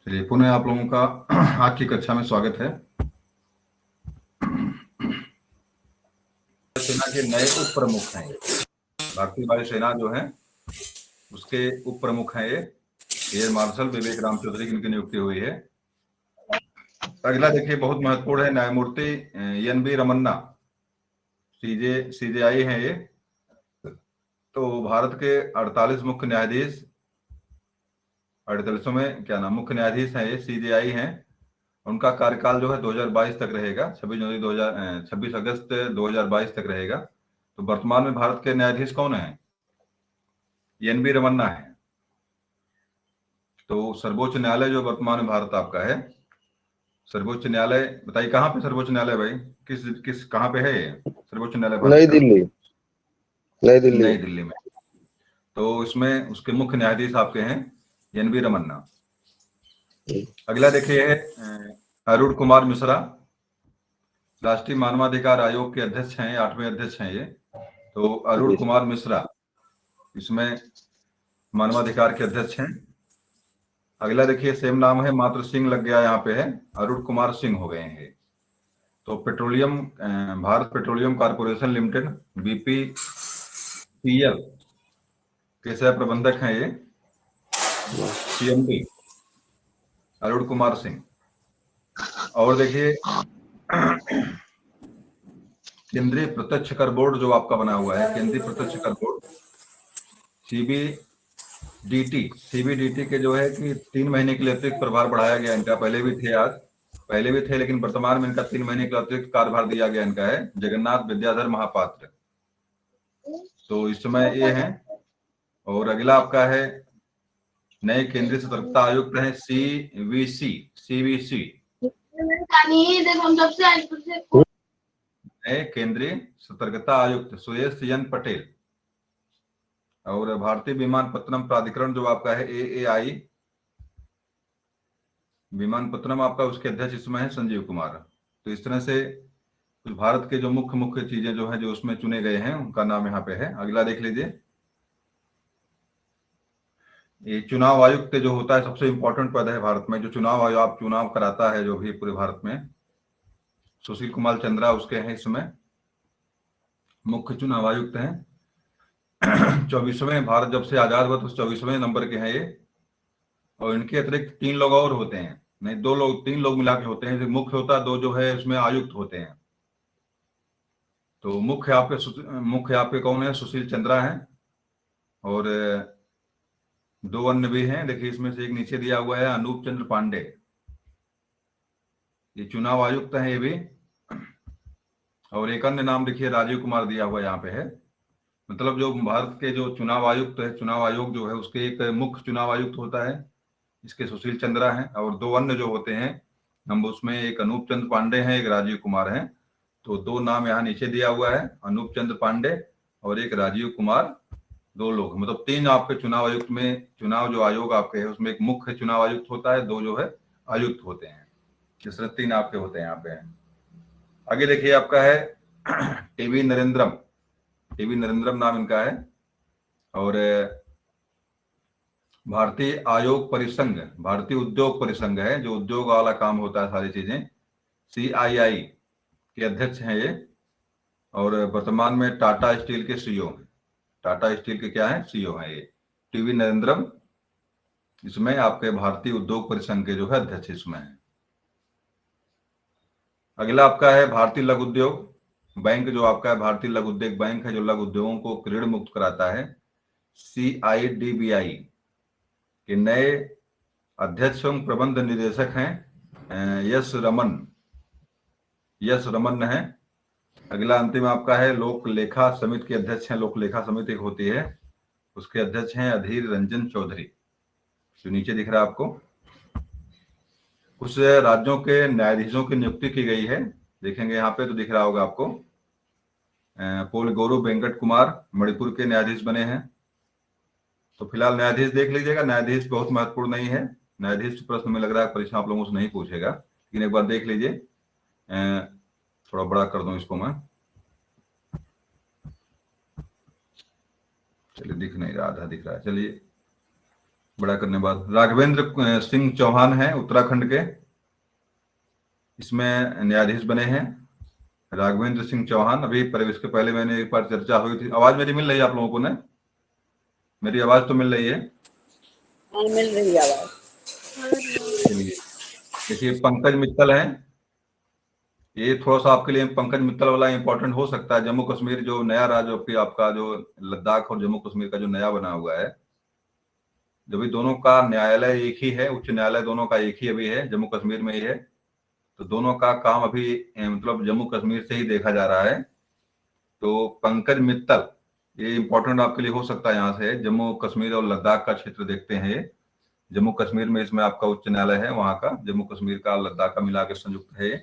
चलिए पुनः आप लोगों का आज की कक्षा में स्वागत है। सेना के नए उप प्रमुख हैं। भारतीय वायुसेना जो है उसके उप प्रमुख हैं ये एयर मार्शल विवेक राम चौधरी की इनकी नियुक्ति हुई है। अगला देखिए बहुत महत्वपूर्ण है, न्यायमूर्ति एन बी रमन्ना सीजेआई हैं ये। तो भारत के 48 मुख्य न्यायाधीश 48 में क्या नाम मुख्य न्यायाधीश हैं ये, सीजेआई हैं। उनका कार्यकाल जो है 2022 तक रहेगा, 26 अगस्त 2022 तक रहेगा। तो वर्तमान में भारत के न्यायाधीश कौन है? एन बी रमन्ना है। तो सर्वोच्च न्यायालय जो वर्तमान में भारत आपका है, सर्वोच्च न्यायालय बताइए कहाँ पे सर्वोच्च न्यायालय भाई, किस किस कहाँ पे है ये सर्वोच्च न्यायालय भारत नई का? दिल्ली। नई दिल्ली में। तो इसमें उसके मुख्य न्यायाधीश आपके हैं एन बी रमन्ना। अगला देखिए है अरुण कुमार मिश्रा, राष्ट्रीय मानवाधिकार आयोग के अध्यक्ष हैं, 8वें अध्यक्ष हैं ये। तो अरुण कुमार मिश्रा इसमें मानवाधिकार के अध्यक्ष हैं। अगला देखिए सेम नाम है, मात्र सिंह लग गया यहाँ पे है, अरुण कुमार सिंह हो गए हैं। तो petroleum Bharat petroleum corporation limited BPCL के सह प्रबंधक हैं ये, सीएमडी अरुण कुमार सिंह। और देखिए केंद्रीय प्रत्यक्ष कर बोर्ड जो आपका बना हुआ है, केंद्रीय प्रत्यक्ष कर बोर्ड सीबीडीटी के जो है कि 3 महीने के लिए अतिरिक्त प्रभार बढ़ाया गया इनका। पहले भी थे लेकिन वर्तमान में इनका 3 महीने का अतिरिक्त कार्यभार दिया गया इनका है, जगन्नाथ विद्याधर महापात्र। तो इस समय ये हैं। और अगला आपका है नए केंद्रीय सतर्कता आयुक्त हैं सीवीसी नए केंद्रीय सतर्कता आयुक्त सुरेश एन पटेल। और भारतीय विमानपत्तनम प्राधिकरण जो आपका है एएआई विमानपत्तनम आपका, उसके अध्यक्ष इसमें है संजीव कुमार। तो इस तरह से कुछ भारत के जो मुख्य मुख्य चीजें जो है जो उसमें चुने गए हैं उनका नाम यहाँ पे है। अगला देख लीजिए, ये चुनाव आयुक्त जो होता है सबसे इंपॉर्टेंट पद है भारत में, जो चुनाव कराता है जो भी पूरे भारत में, सुशील कुमार चंद्रा उसके हैं इसमें मुख्य चुनाव आयुक्त हैं। 24वें भारत जब से आजाद हुआ तो 24वें नंबर के हैं ये। और इनके अतिरिक्त 3 लोग और होते हैं, नहीं 3 लोग मिला के होते हैं, जो मुख्य होता है, 2 जो है इसमें आयुक्त होते हैं। तो मुख्य आपके कौन है? सुशील चंद्रा है। और 2 अन्य भी हैं, देखिए इसमें से एक नीचे दिया हुआ है अनूप चंद्र पांडे, ये चुनाव आयुक्त हैं ये भी। और एक अन्य नाम देखिए राजीव कुमार दिया हुआ यहाँ पे है। मतलब जो भारत के जो चुनाव आयुक्त है, चुनाव आयोग जो है उसके एक मुख्य चुनाव आयुक्त होता है, इसके सुशील चंद्रा हैं। और 2 अन्य जो होते हैं हम उसमें एक अनूप चंद्र पांडे हैं, एक राजीव कुमार हैं। तो 2 नाम यहाँ नीचे दिया हुआ है, अनूप चंद्र पांडे और एक राजीव कुमार, 2 लोग। मतलब 3 आपके चुनाव आयुक्त में, चुनाव जो आयोग आपके है उसमें एक मुख्य चुनाव आयुक्त होता है, 2 जो है आयुक्त होते हैं। इस तरह 3 आपके होते हैं यहाँ पे। आगे देखिए आपका है टीवी नरेंद्रम नाम इनका है। और भारतीय आयोग परिसंघ, भारतीय उद्योग परिसंघ है, जो उद्योग वाला काम होता है सारी चीजें, CII के अध्यक्ष हैं ये। और वर्तमान में टाटा स्टील के सीईओ हैं, टाटा स्टील के क्या है? सीईओ हैं ये टीवी नरेंद्रम। इसमें आपके भारतीय उद्योग परिसंघ के जो है अध्यक्ष इसमें है। अगला आपका है भारतीय लघु उद्योग बैंक जो आपका है, भारतीय लघु उद्योग बैंक है जो लघु उद्योगों को ऋण मुक्त कराता है। CIDBI के नए अध्यक्ष एवं प्रबंध निदेशक हैं यस रमन है। अगला अंतिम आपका है लोक लेखा समिति के अध्यक्ष हैं, लोक लेखा समिति होती है, उसके अध्यक्ष हैं अधीर रंजन चौधरी, जो नीचे दिख रहा है आपको। कुछ राज्यों के न्यायाधीशों की नियुक्ति की गई है, देखेंगे यहाँ पे तो दिख रहा होगा आपको। पोल गौरव वेंकट कुमार मणिपुर के न्यायाधीश बने हैं। तो फिलहाल न्यायाधीश देख लीजिएगा, न्यायाधीश बहुत महत्वपूर्ण नहीं है, न्यायाधीश प्रश्न में लग रहा है परीक्षा आप लोगों से नहीं पूछेगा, लेकिन एक बार देख लीजिए। थोड़ा बड़ा कर दूं इसको मैं, चलिए दिख नहीं रहा, आधा दिख रहा है, चलिए बड़ा करने बाद राघवेंद्र सिंह चौहान है उत्तराखंड के, इसमें न्यायाधीश बने हैं राघवेंद्र सिंह चौहान। अभी पर इसके पहले मैंने एक बार चर्चा हुई थी। आवाज मेरी मिल रही है आप लोगों को? ने मेरी आवाज तो मिल रही है? मिल रही है आवाज। चलिए, देखिए पंकज मित्तल है, ये थोड़ा सा आपके लिए पंकज मित्तल वाला इंपॉर्टेंट हो सकता है। जम्मू कश्मीर जो नया राज्य आपका जो लद्दाख और जम्मू कश्मीर का जो नया बना हुआ है, जब भी दोनों का न्यायालय एक ही है, उच्च न्यायालय दोनों का एक ही अभी है, जम्मू कश्मीर में ही है, तो दोनों का काम अभी मतलब जम्मू कश्मीर से ही देखा जा रहा है। तो पंकज मित्तल ये इंपॉर्टेंट आपके लिए हो सकता है। यहाँ से जम्मू कश्मीर और लद्दाख का क्षेत्र देखते हैं ये, जम्मू कश्मीर में इसमें आपका उच्च न्यायालय है, वहां का जम्मू कश्मीर का लद्दाख का मिला के संयुक्त है।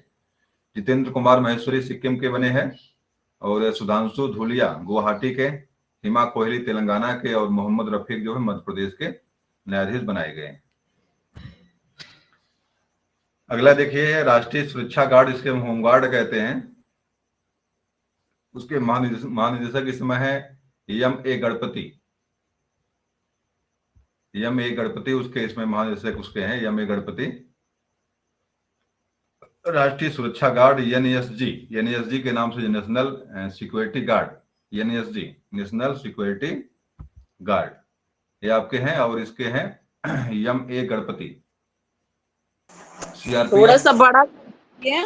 जितेंद्र कुमार महेश्वरी सिक्किम के बने हैं, और सुधांशु धूलिया गुवाहाटी के, हिमा कोहली तेलंगाना के, और मोहम्मद रफीक जो है मध्य प्रदेश के न्यायाधीश बनाए गए। अगला देखिए राष्ट्रीय सुरक्षा गार्ड, इसके होमगार्ड कहते हैं, उसके महानिदेशक इसमें है एम.ए. गणपति। एम.ए. गणपति उसके इसमें महानिदेशक उसके हैं एम.ए. गणपति। राष्ट्रीय सुरक्षा गार्ड एनएसजी के नाम से, national security guard, NSG national security guard, ये आपके हैं, और इसके हैं एम.ए. गणपति। सीआरपीएफ थोड़ा सा बड़ा क्या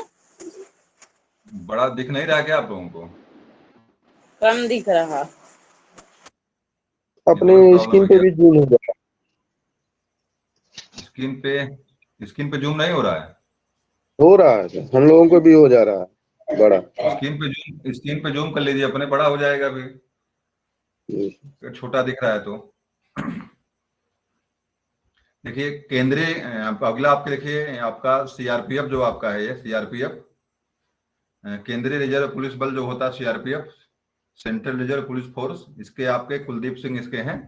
बड़ा दिख नहीं रहा क्या आप लोगों को? कम दिख रहा, अपने स्क्रीन पे भी जूम हो जाएगा। स्क्रीन पे जूम नहीं हो रहा है? हो रहा है, हम लोगों को भी हो जा रहा है बड़ा। स्क्रीन पे जूम कर लीजिए अपने, बड़ा हो जाएगा अभी, छोटा दिख रहा है तो। देखिए केंद्रीय, अगला आपके देखिए आपका सीआरपीएफ जो आपका है, ये सीआरपीएफ केंद्रीय रिजर्व पुलिस बल जो होता है CRPF, central reserve police force, इसके आपके कुलदीप सिंह इसके हैं,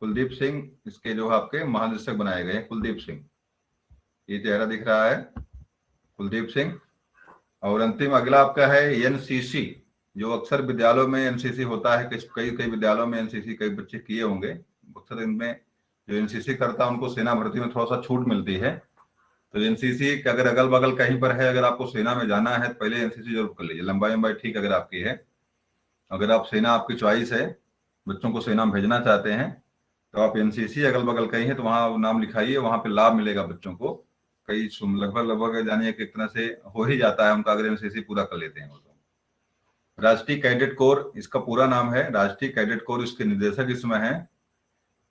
कुलदीप सिंह इसके जो आपके महानिदेशक बनाए गए हैं, कुलदीप सिंह, ये चेहरा दिख रहा है कुलदीप सिंह। और अंतिम अगला आपका है एनसीसी, जो अक्सर विद्यालयों में एनसीसी होता है, कई विद्यालयों में एनसीसी कई बच्चे किए होंगे, अक्सर इनमें जो एनसीसी करता है उनको सेना भर्ती में थोड़ा सा छूट मिलती है। तो एनसीसी के अगर अगल बगल कहीं पर है, अगर आपको सेना में जाना है तो पहले एनसीसी जरूर कर लीजिए। लंबाई ठीक अगर आपकी है, अगर आप सेना आपकी चॉइस है, बच्चों को सेना में भेजना चाहते हैं, तो आप एनसीसी अगल बगल कहीं है तो वहां नाम लिखाइए, वहां पे लाभ मिलेगा बच्चों को। कई लगभग जानिए कि एक तरह से हो ही जाता है उनका, अगर एनसीसी पूरा कर लेते हैं वो तो। राष्ट्रीय कैडेट कोर इसका पूरा नाम है, राष्ट्रीय कैडेट कोर, इसके निदेशक इसमें है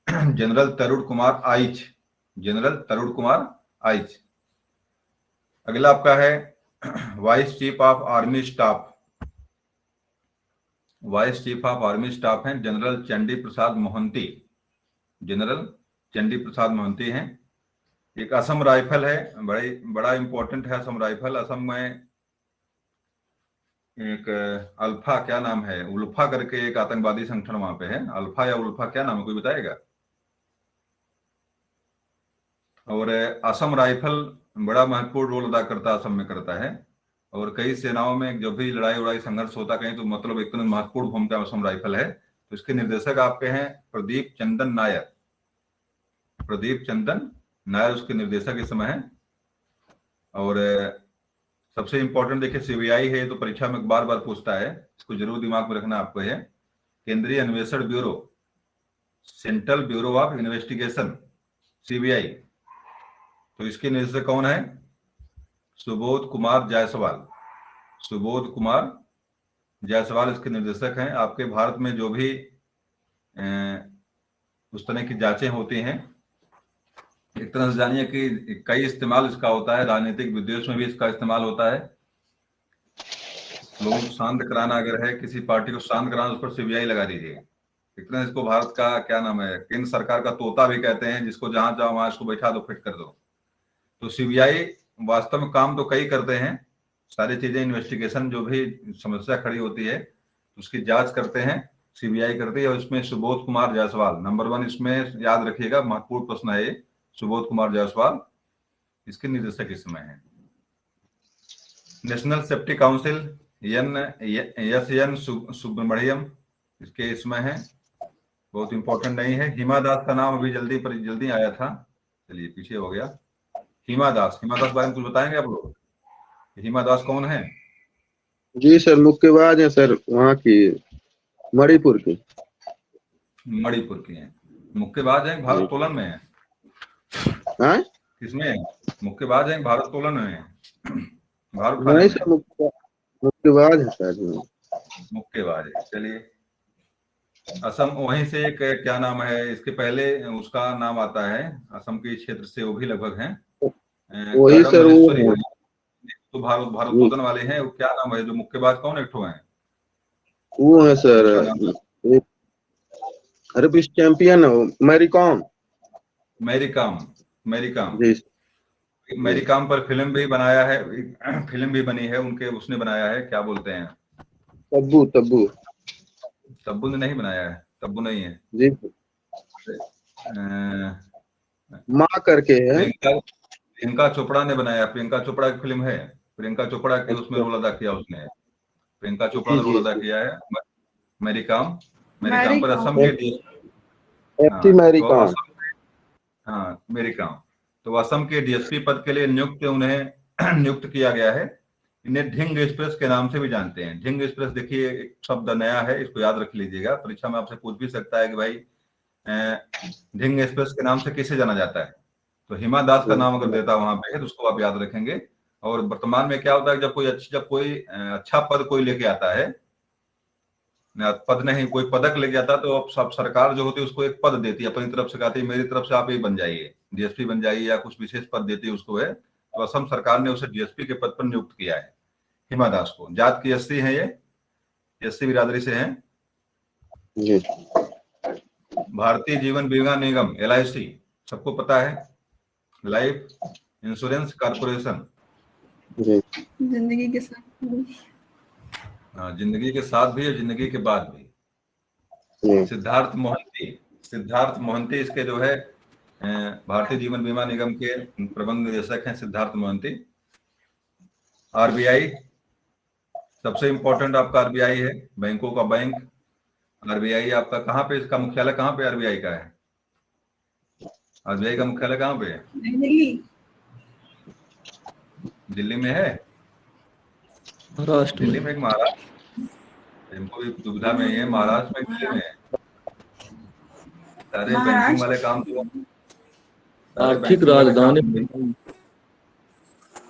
जनरल तरुण कुमार आइच, जनरल तरुण कुमार आइच। अगला आपका है vice chief of army staff, vice chief of army staff हैं जनरल चंडी प्रसाद मोहंती, जनरल चंडी प्रसाद मोहंती हैं। एक असम राइफल है, बड़ा इंपॉर्टेंट है असम राइफल। असम में एक अल्फा, क्या नाम है, उल्फा करके एक आतंकवादी संगठन वहां पे है, अल्फा या उल्फा क्या नाम है, कोई बताएगा? और असम राइफल बड़ा महत्वपूर्ण रोल अदा करता है, असम में करता है, और कई सेनाओं में जो भी लड़ाई उड़ाई संघर्ष होता कहीं तो मतलब एक महत्वपूर्ण भूमिका असम राइफल है। तो इसके निर्देशक आपके हैं प्रदीप चंदन नायर, प्रदीप चंदन नायर उसके निर्देशक इस समय है। और सबसे इंपॉर्टेंट देखिए सीबीआई है, तो परीक्षा में बार बार पूछता है, इसको जरूर दिमाग में रखना आपको है, केंद्रीय अन्वेषण bureau, central bureau of investigation, CBI. तो इसके निर्देशक कौन है? सुबोध कुमार जायसवाल, सुबोध कुमार जायसवाल इसके निर्देशक हैं। आपके भारत में जो भी उस तरह की जांचें होती हैं, एक तरह से जानिए कि कई इस्तेमाल इसका होता है, राजनीतिक विद्वेष में भी इसका इस्तेमाल होता है। लोगों को शांत कराना अगर है, किसी पार्टी को शांत कराना, उस पर सीबीआई लगा दीजिए। एक तरह इसको भारत का क्या नाम है, केंद्र सरकार का तोता भी कहते हैं, जिसको जहां जाओ वहां इसको बैठा दो, फिट कर दो। तो सीबीआई वास्तव में काम तो कई करते हैं, सारी चीजें इन्वेस्टिगेशन जो भी समस्या खड़ी होती है उसकी जांच करते हैं, सीबीआई करती है। और इसमें सुबोध कुमार जायसवाल नंबर 1, इसमें याद रखिएगा, महत्वपूर्ण प्रश्न है ये, सुबोध कुमार जायसवाल इसके निदेशक इसमें है। National safety council N Subramaniam इसके इसमें है, बहुत इंपॉर्टेंट नहीं है। हिमा दास का नाम अभी जल्दी आया था, चलिए पीछे हो गया। हिमा दास बारे में कुछ बताएंगे आप लोग? हिमा दास कौन है? जी सर, मुक्केबाज है सर, वहाँ की, मणिपुर की। मणिपुर की है, मुक्केबाज है, भारोत्तोलन में है। हाँ? किसमें है? मुक्केबाज है, भारोत्तोलन में है, भार उठाने नहीं में सर, है। मुक्केबाज है शायद। मुक्केबाज है, चलिए। असम, वहीं से एक क्या नाम है, इसके पहले उसका नाम आता है, असम के क्षेत्र से, वो भी लगभग हैं, वही गौरव सर वो मल्लेश्वरी। है। तो भारोत्तोलन वाले हैं, वो क्या नाम है जो मुक्केबाज, कौन एक ठो है? वो है सर, उनका नाम अरे विश्व चैंपियन है वो, मैरी कॉम। मैरी कॉम। मैरी कॉम। जी जी। मैरी कॉम पर फिल्म भी बनाया है, फिल्म भी बनी है उनके, उसने बनाया है, क्या बोलते हैं? तब्बू तब्बू। तब्बू ने नहीं बनाया है, तब्बू नहीं है। जी। अ, माँ करके है। प्रियंका प्रियंका चोपड़ा ने बनाया, प्रियंका चोपड़ा की फिल्म है, प्रियंका चोपड़ा के उसमें अच्छा। रोल अदा किया उसने, प्रियंका चोपड़ा जी ने जी रोल अदा जी। किया है। Mary Kom. Mary Kom Mary पर कॉम। असम के एफसी हाँ मैरी तो कॉम। असम, हाँ मैरी कॉम। तो असम के डीएसपी पद के लिए उन्हें नियुक्त किया गया है। इन्हें ढिंग एक्सप्रेस के नाम से भी जानते हैं। ढिंग एक्सप्रेस, देखिए एक शब्द नया है, इसको याद रख लीजिएगा, परीक्षा में आपसे पूछ भी सकता है कि भाई ढिंग एक्सप्रेस के नाम से किसे जाना जाता है। तो हिमा दास का नाम अगर देता वहां पे है तो उसको आप याद रखेंगे। और वर्तमान में क्या होता है, जब कोई अच्छा पद कोई लेके आता है, पद नहीं, कोई पदक लेके आता है, तो अब सब सरकार जो होती है उसको एक पद देती है अपनी तरफ से, कहती है मेरी तरफ से आप ये बन जाइए, डीएसपी बन जाइए, या कुछ विशेष पद देती है उसको है। तो असम सरकार ने उसे डीएसपी के पद पर नियुक्त किया है, हिमा दास को। जात की एससी है ये, एससी बिरादरी से हैं। जी भारतीय जीवन बीमा निगम, एलआईसी, सबको पता है, लाइफ इंश्योरेंस कॉर्पोरेशन। जी जिंदगी के साथ। जिंदगी के साथ भी है, जिंदगी के बाद भी। जी। सिद्धार्थ मोहंती इसके जो है भारतीय जीवन बीमा निगम के प्रबंध निदेशक हैं, सिद्धार्थ मोहंती। आरबीआई, सबसे इंपॉर्टेंट आपका आरबीआई है, बैंकों का बैंक। आरबीआई आपका कहाँ पे, इसका मुख्यालय कहाँ पे आरबीआई का है? आरबीआई का मुख्यालय कहाँ पे है? दिल्ली। दिल्ली में है। महाराष्ट्र दिल्ली में। में, एक महाराष्ट्र, इनको भी दुविधा में ही है, महाराष्ट्र में, दिल्ली में है। सारे बैंकिंग वाले काम तो, सारे आर्थिक बैंकिंग वाले काम,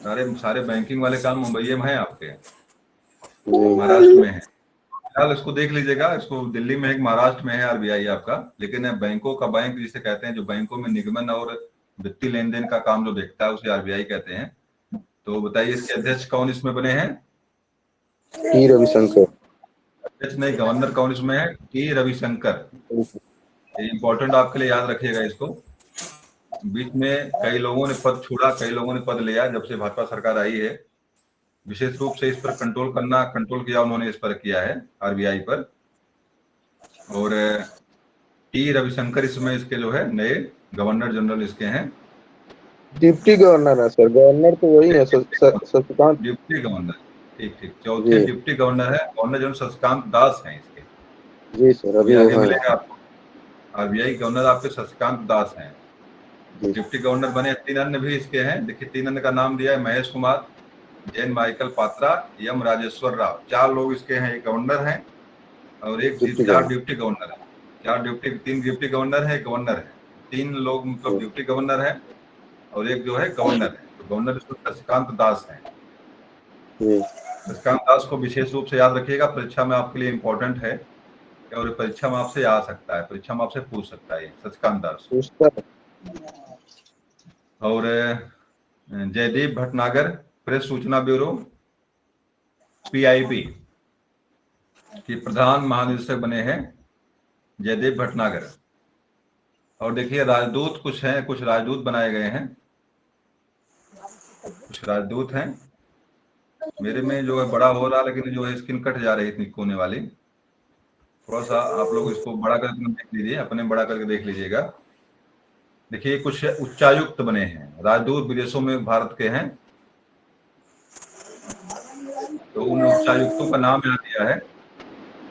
राजधानी। सारे बैंकिंग वाले काम मुंबई में है आपके, जी महाराष्ट्र में है। फिलहाल इसको देख लीजिएगा, इसको दिल्ली में, एक महाराष्ट्र में है आरबीआई आपका। लेकिन बैंकों का बैंक जिसे कहते हैं, जो बैंकों में निगमन और वित्तीय लेन देन का काम जो देखता है, उसे आरबीआई कहते हैं। तो बताइए इसके अध्यक्ष कौन इसमें बने हैं? टी रविशंकर। अध्यक्ष नहीं, गवर्नर कौन इसमें है? टी रविशंकर। ये इंपॉर्टेंट आपके लिए, याद रखिएगा इसको। बीच में कई लोगों ने पद छोड़ा, कई लोगों ने पद लिया, जब से भाजपा सरकार आई है। विशेष रूप से इस पर कंट्रोल किया उन्होंने, इस पर किया है आरबीआई पर। और टी रविशंकर इसमें इसके जो है नए गवर्नर जनरल इसके हैं। डिप्टी गवर्नर है सर, गवर्नर तो वही है शशिकांत। डिप्टी गवर्नर, ठीक ठीक, चौथे जी डिप्टी गवर्नर है, गवर्नर जनरल शशिकांत दास हैं इसके। जी सर, अभी अभी वो आगे है। मिलेगा आपको, आरबीआई गवर्नर आपके शशिकांत दास हैं। जी डिप्टी गवर्नर बने तीन अन्य भी इसके हैं, देखिए तीन अन्य का नाम दिया है, महेश कुमार, जैन माइकल पात्रा, एम राजेश्वर राव। चार लोग इसके हैं, एक गवर्नर हैं, और एक डिप्टी चार गवर्नर। डिप्टी गवर्नर है। तीन डिप्टी गवर्नर है, एक गवर्नर है। तीन लोग मतलब डिप्टी गवर्नर है, और एक जो है गवर्नर है। तो गवर्नर शशिकांत दास है। जी शशिकांत दास को विशेष रूप से याद रखिएगा, परीक्षा में आपके लिए इंपॉर्टेंट है, और परीक्षा में आपसे आ सकता है, परीक्षा में आपसे पूछ सकता है शशिकांत दास। पूछता है। और जयदीप भटनागर, प्रेस सूचना ब्यूरो, पीआईबी के प्रधान महानिदेशक बने हैं जयदीप भटनागर। और देखिए राजदूत कुछ हैं, कुछ राजदूत बनाए गए हैं, कुछ राजदूत हैं। मेरे में जो है बड़ा हो रहा, लेकिन जो है स्क्रीन कट जा रही थी कोने वाली, थोड़ा सा आप लोग इसको बड़ा करके देख लीजिए, अपने बड़ा करके देख लीजिएगा। देखिए कुछ उच्चायुक्त बने हैं, राजदूत विदेशों में भारत के हैं। तो उन उच्चायुक्तों का नाम यहाँ दिया है,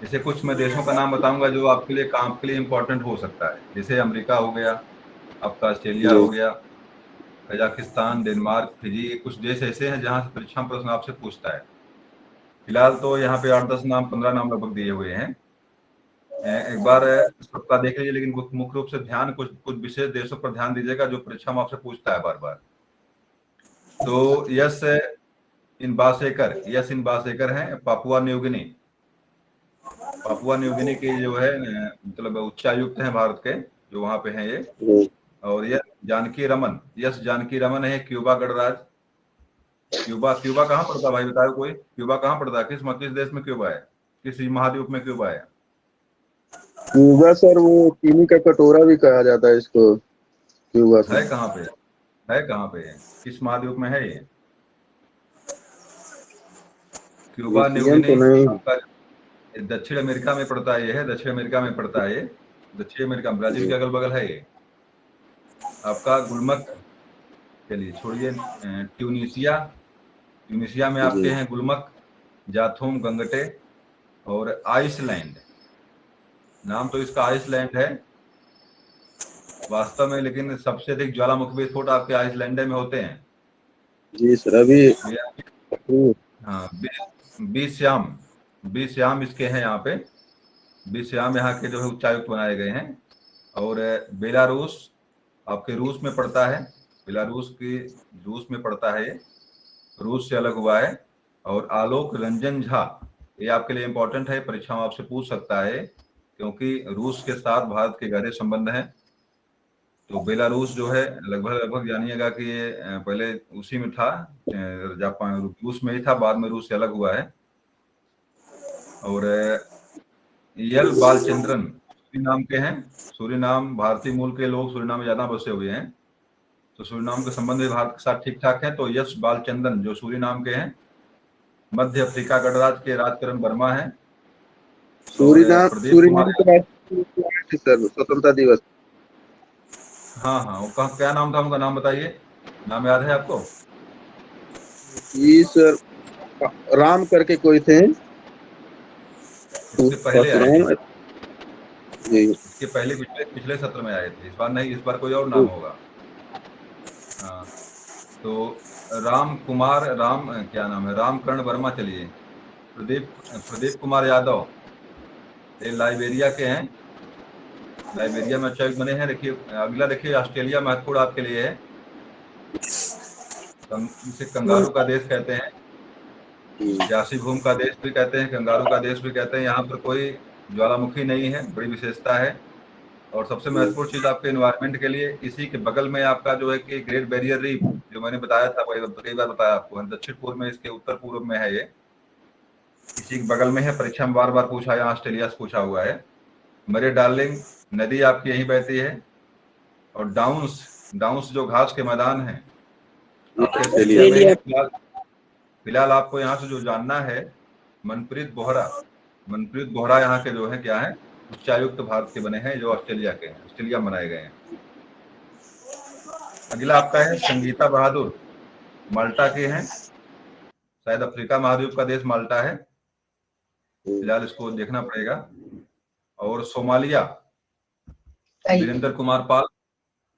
जैसे कुछ मैं देशों का नाम बताऊंगा जो आपके लिए काम के लिए इम्पोर्टेंट हो सकता है, जैसे अमेरिका हो गया, आपका ऑस्ट्रेलिया जी हो गया, कजाकिस्तान, डेनमार्क, फिजी, कुछ देश ऐसे हैं जहां से परीक्षा में प्रश्न आपसे पूछता है। फिलहाल तो यहाँ पे 8-10 नाम, 15 नाम लगभग दिए हुए हैं। एक बार सबका देख लीजिए, लेकिन मुख्य रूप से ध्यान कुछ कुछ विशेष देशों पर ध्यान दीजिएगा जो परीक्षा में आपसे पूछता है बार बार। तो यस इन बासेकर हैं Papua New Guinea. Papua New Guinea के जो है मतलब उच्चायुक्त हैं भारत के, जो वहां पे हैं ये। जी और यस जानकी रमन है क्यूबा गणराज। क्यूबा कहाँ पड़ता है भाई, बताओ कोई, क्यूबा कहाँ पड़ता है, किस देश में क्यूबा है, किस महाद्वीप में क्यूबा है? क्यूबा सर, वो चीनी का कटोरा भी कहा जाता है इसको, क्यूबा से। है कहाँ पे है, किस महाद्वीप में है ये? क्यूबा न्यू एशियन गिनी तो नहीं। आपका दक्षिण अमेरिका में पड़ता है, ये है दक्षिण अमेरिका में पड़ता है ये, दक्षिण अमेरिका, ब्राजील के अगल बगल है ये। आपका गुलमर्ग, चलिए छोड़िए, ट्यूनिसिया में आपके जी हैं गुलमर्ग, जाथूम, गंगटे और आइसलैंड। नाम तो इसका आइसलैंड है वास्तव में, लेकिन सबसे अधिक ज्वालामुखी विस्फोट आपके आइसलैंड में होते हैं। जी सर, अभी हाँ, बीस श्याम इसके हैं यहाँ पे, बीस श्याम यहाँ के जो है उच्चायुक्त बनाए गए हैं। और बेलारूस आपके रूस में पड़ता है, रूस में पड़ता है ये, रूस से अलग हुआ है। और आलोक रंजन झा, ये आपके लिए इंपॉर्टेंट है, परीक्षा में आपसे पूछ सकता है, क्योंकि रूस के साथ भारत के गहरे संबंध हैं। तो बेलारूस जो है लगभग जानिएगा कि ये पहले उसी में था, जापान रूस में ही था, बाद में रूस से अलग हुआ है। और यल बालचंद्रन सूरीनाम के हैं, सूरीनाम, भारतीय मूल के लोग सूरीनाम में ज्यादा बसे हुए हैं, तो सूरीनाम के संबंध भी भारत के साथ ठीक ठाक है। तो यश बालचंद्रन जो सूरीनाम के हैं, मध्य अफ्रीका गणराज्य के राजकरण वर्मा है। और प्रदीप कुमार, सूरीनाम के राष्ट्रीय सर स्वतंत्रता दिवस। हाँ हाँ, वो क्या नाम था उनका, नाम बताइए, नाम याद है आपको? जी सर, राम करके कोई थे। इससे पहले आए थे, परशुराम। जी इसके पहले पिछले पिछले सत्र में आए थे, इस बार नहीं, इस बार कोई और नाम होगा। हाँ, तो क्या नाम है, रामकरण वर्मा। चलिए, प्रदीप कुमार यादव, ये लाइबेरिया के हैं, लाइबेरिया में उच्चायुक्त बने हैं। देखिए अगला, देखिए ऑस्ट्रेलिया महत्वपूर्ण आपके लिए है, इसे कंगारू का देश कहते हैं, प्यासी भूमि का देश भी कहते हैं, कंगारू का देश भी कहते हैं। यहाँ पर कोई ज्वालामुखी नहीं है, बड़ी विशेषता है। और सबसे महत्वपूर्ण चीज आपके एनवायरमेंट के लिए, इसी के बगल में आपका जो है कि ग्रेट बैरियर रीफ, जो मैंने बताया था, कई बार बताया आपको, दक्षिण पूर्व में, इसके उत्तर पूर्व में है ये, इसी के बगल में है। परीक्षा में बार बार पूछा है, ऑस्ट्रेलिया से पूछा हुआ है। मेरे डार्लिंग नदी आपकी यहीं बहती है। और डाउन्स जो घास के मैदान है आपके ऑस्ट्रेलिया में है। फिलहाल आपको यहाँ से जो जानना है, मनप्रीत बोहरा यहाँ के जो है क्या है, उच्चायुक्त भारत के बने हैं, जो ऑस्ट्रेलिया के हैं, ऑस्ट्रेलिया में बनाए गए हैं। अगला आपका है संगीता बहादुर, माल्टा के हैं, शायद अफ्रीका महाद्वीप का देश माल्टा है, फिलहाल इसको देखना पड़ेगा। और सोमालिया, वीरेंद्र कुमार पाल,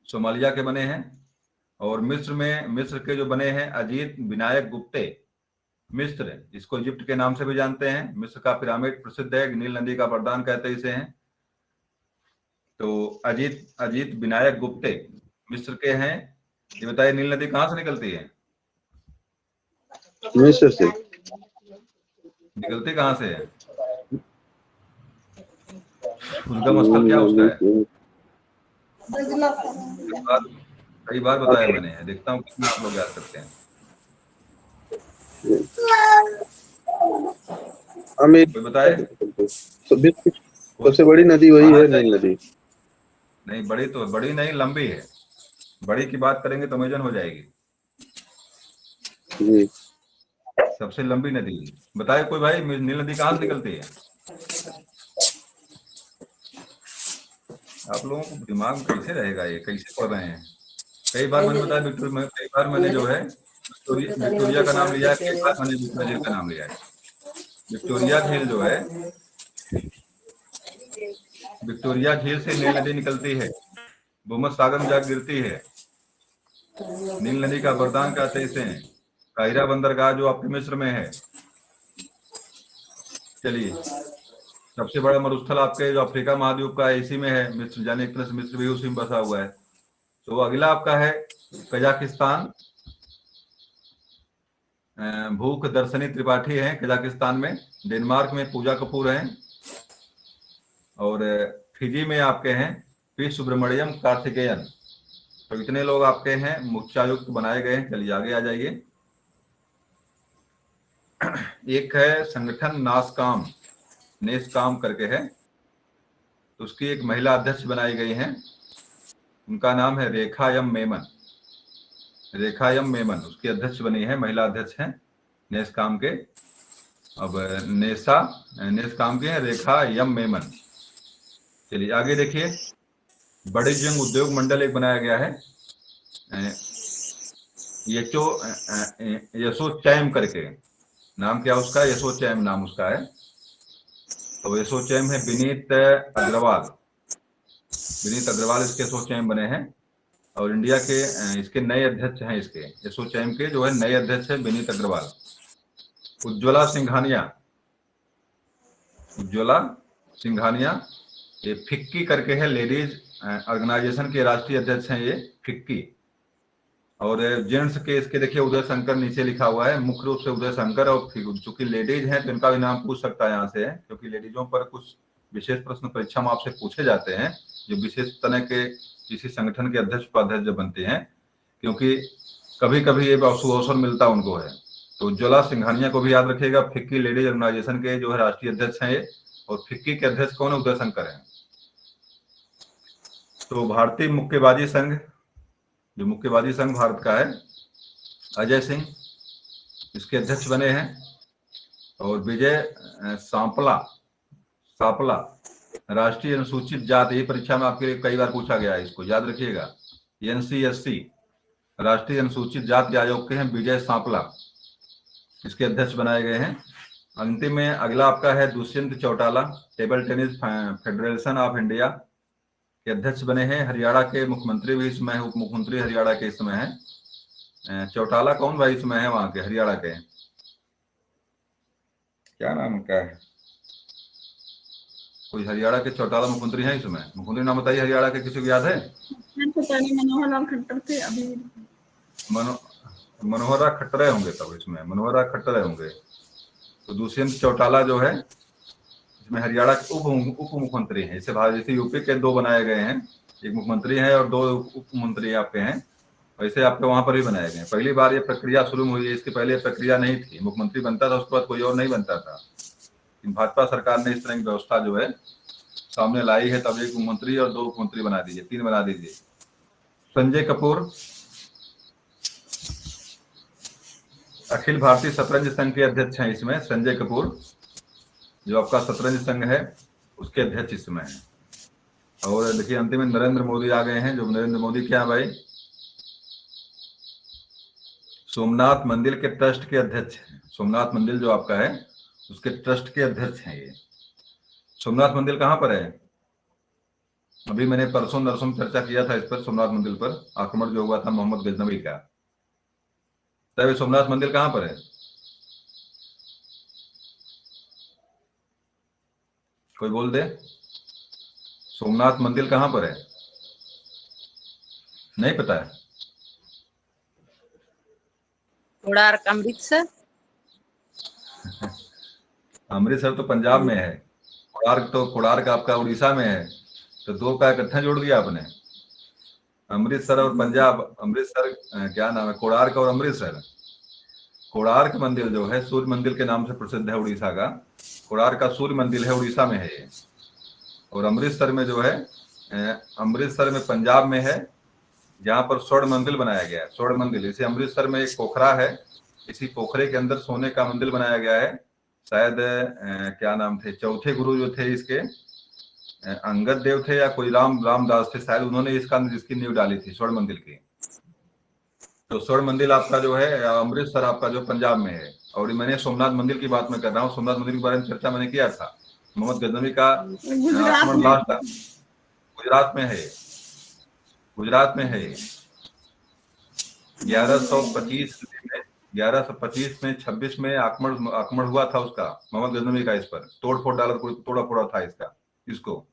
सोमालिया के बने हैं। और मिस्र के जो बने हैं अजीत विनायक गुप्ते, मिस्र, इसको इजिप्ट के नाम से भी जानते हैं, मिस्र का पिरामिड प्रसिद्ध है, नील नदी का वरदान कहते इसे हैं। तो अजीत विनायक गुप्ते मिस्र के हैं। ये बताइए नील नदी कहाँ से निकलती है, मिस्र से। निकलती कहाँ से है, उद्गम स्थल क्या उसका है? कई बार बताया मैंने, देखता हूँ कितना आप लोग याद करते हैं। कोई बताए? सबसे बड़ी नदी वही है, नील नदी। नहीं, बड़ी नहीं, लंबी है। बड़ी की बात करेंगे तो अमेजन हो जाएगी। जी सबसे लंबी नदी बताए कोई भाई, नील नदी कहाँ से निकलती है? आप लोगों को दिमाग में कैसे रहेगा, ये कैसे पढ़ रहे हैं? कई बार मैंने बताया, कई बार मैंने जो है विक्टोरिया का नाम लिया है, कई बार मैंने विक्टोरिया का नाम लिया है। विक्टोरिया झील जो है विक्टोरिया झील से नील नदी निकलती है, भूमध्य सागर में जाकर गिरती है। नील नदी का वरदान कहते हैं इसे। काहिरा बंदरगाह जो आपके मिस्र में है। चलिए, सबसे बड़ा मरुस्थल आपके जो अफ्रीका महाद्वीप का है इसी में है, मिस्र, यानी एक तरह से मिस्र भी उसी में बसा हुआ है। तो अगला आपका है कजाकिस्तान। भूख दर्शनी त्रिपाठी हैं कजाकिस्तान में। डेनमार्क में पूजा कपूर हैं। और फिजी में आपके हैं पी सुब्रमण्यम कार्तिकेयन। तो इतने लोग आपके हैं मुख्यायुक्त बनाए गए हैं। चलिए आगे आ जाइए। एक है संगठन नासकाम, नेस्काम करके है, तो उसकी एक महिला अध्यक्ष बनाई गई हैं। उनका नाम है रेखा एम मेमन। रेखा एम मेमन उसकी अध्यक्ष बनी है, महिला अध्यक्ष हैं नेस्काम के। अब नेस्काम के हैं रेखा एम मेमन। चलिए आगे देखिए। बड़े जंग उद्योग मंडल एक बनाया गया है, यशोचैम करके। नाम क्या उसका? यशोचैम नाम उसका है। तो यशोचैम है विनीत अग्रवाल। विनीत अग्रवाल इसके यशोचैम बने हैं। और इंडिया के इसके नए अध्यक्ष हैं, इसके यशोचैम के जो है नए अध्यक्ष है विनीत अग्रवाल। उज्ज्वला सिंघानिया, उज्ज्वला सिंघानिया ये फिक्की करके है, लेडीज ऑर्गेनाइजेशन के राष्ट्रीय अध्यक्ष हैं ये फिक्की। और जेंट्स के इसके देखिए उदय शंकर नीचे लिखा हुआ है, मुख्य रूप से उदय शंकर। और चूंकि लेडीज हैं तो इनका भी नाम पूछ सकता है यहाँ से, क्योंकि लेडीजों पर कुछ विशेष प्रश्न परीक्षा में आपसे पूछे जाते हैं जो विशेष तरह के किसी संगठन के अध्यक्ष उपाध्यक्ष जब बनते हैं, क्योंकि कभी कभी ये अवसर मिलता उनको है। तो उज्ज्वला सिंघानिया को भी याद रखिएगा, फिक्की लेडीज ऑर्गेनाइजेशन के जो है राष्ट्रीय अध्यक्ष हैं ये। और फिक्की के अध्यक्ष कौन है? उदय शंकर है। तो भारतीय मुक्केबाजी संघ, जो मुक्केबाजी संघ भारत का है, अजय सिंह इसके अध्यक्ष बने हैं। और विजय सापला राष्ट्रीय अनुसूचित जाति, परीक्षा में आपके लिए कई बार पूछा गया है, इसको याद रखिएगा। NCSC राष्ट्रीय अनुसूचित जाति आयोग के हैं विजय सांपला, इसके अध्यक्ष बनाए गए हैं। अंतिम में अगला आपका है Dushyant Chautala, table tennis federation of India के अध्यक्ष बने हैं। हरियाणा के मुख्यमंत्री भी इसमें, उप मुख्यमंत्री हरियाणा के इसमें है। चौटाला कौन भाई इसमें है? वहां के हरियाणा के क्या नाम उनका है? कोई हरियाणा के चौटाला मुख्यमंत्री है इसमें? मुख्यमंत्री नाम बताइए हरियाणा के, किसी को याद है? पता नहीं, मनोहर लाल खट्टर थे अभी। मनोहर लाल खट्टर होंगे, तब इसमें मनोहर लाल खट्टर होंगे। तो दुष्यंत चौटाला जो है इसमें हरियाणा के उप मुख्यमंत्री हैं। जैसे यूपी के 2 बनाए गए हैं, एक मुख्यमंत्री हैं और 2 उप मुख्यमंत्री आपके हैं, वैसे आपके वहां पर भी बनाए गए हैं। पहली बार ये प्रक्रिया शुरू हुई है, इसके पहले प्रक्रिया नहीं थी। मुख्यमंत्री बनता था, उसके बाद कोई और नहीं बनता था। भाजपा सरकार ने इस तरह की व्यवस्था जो है सामने लाई है, तब एक मुख्यमंत्री और 2 मुख्यमंत्री बना दीजिए, 3 बना दीजिए। संजय कपूर अखिल भारतीय शतरंज संघ के अध्यक्ष हैं इसमें। संजय कपूर जो आपका शतरंज संघ है उसके अध्यक्ष इसमें है। और देखिए अंतिम में नरेंद्र मोदी आ गए हैं। जो नरेंद्र मोदी क्या है भाई? सोमनाथ मंदिर के ट्रस्ट के अध्यक्ष हैं। सोमनाथ मंदिर जो आपका है उसके ट्रस्ट के अध्यक्ष हैं ये। सोमनाथ मंदिर कहाँ पर है? अभी मैंने परसों नरसों में चर्चा किया था इस पर, सोमनाथ मंदिर पर आक्रमण जो हुआ था मोहम्मद गजनवी का। तब सोमनाथ मंदिर कहाँ पर है? कोई बोल दे। सोमनाथ मंदिर कहाँ पर है? नहीं पता है? कोणार्क अमृतसर। अमृतसर तो पंजाब में है, कोणार्क आपका उड़ीसा में है। तो 2 का इकट्ठा जोड़ दिया आपने, अमृतसर और पंजाब। अमृतसर क्या नाम है? कोणार्क और अमृतसर। कोणार्क मंदिर जो है सूर्य मंदिर के नाम से प्रसिद्ध है उड़ीसा का। कोणार्क का सूर्य मंदिर है, उड़ीसा में है ये। और अमृतसर में जो है, अमृतसर में पंजाब में है, जहाँ पर स्वर्ण मंदिर बनाया गया है। स्वर्ण मंदिर, जैसे अमृतसर में एक पोखरा है, इसी पोखरे के अंदर सोने का मंदिर बनाया गया है। शायद क्या नाम थे, चौथे गुरु जो थे इसके, अंगद देव थे या कोई रामदास थे शायद, उन्होंने इसकी नींव डाली थी स्वर्ण मंदिर की। तो स्वर्ण मंदिर आपका जो है अमृतसर आपका जो पंजाब में है। और मैंने सोमनाथ मंदिर की बात मैं कर रहा हूँ। सोमनाथ मंदिर के बारे में चर्चा मैंने किया था मोहम्मद गजनवी का गुजरात आक्रमण में। लास्ट गुजरात में है, गुजरात में है। 1125 में 1125 में 26 में आक्रमण हुआ था उसका, मोहम्मद गजनवी का। इस पर तोड़ फोड़ डाला, तोड़ा फोड़ा था इसका इसको।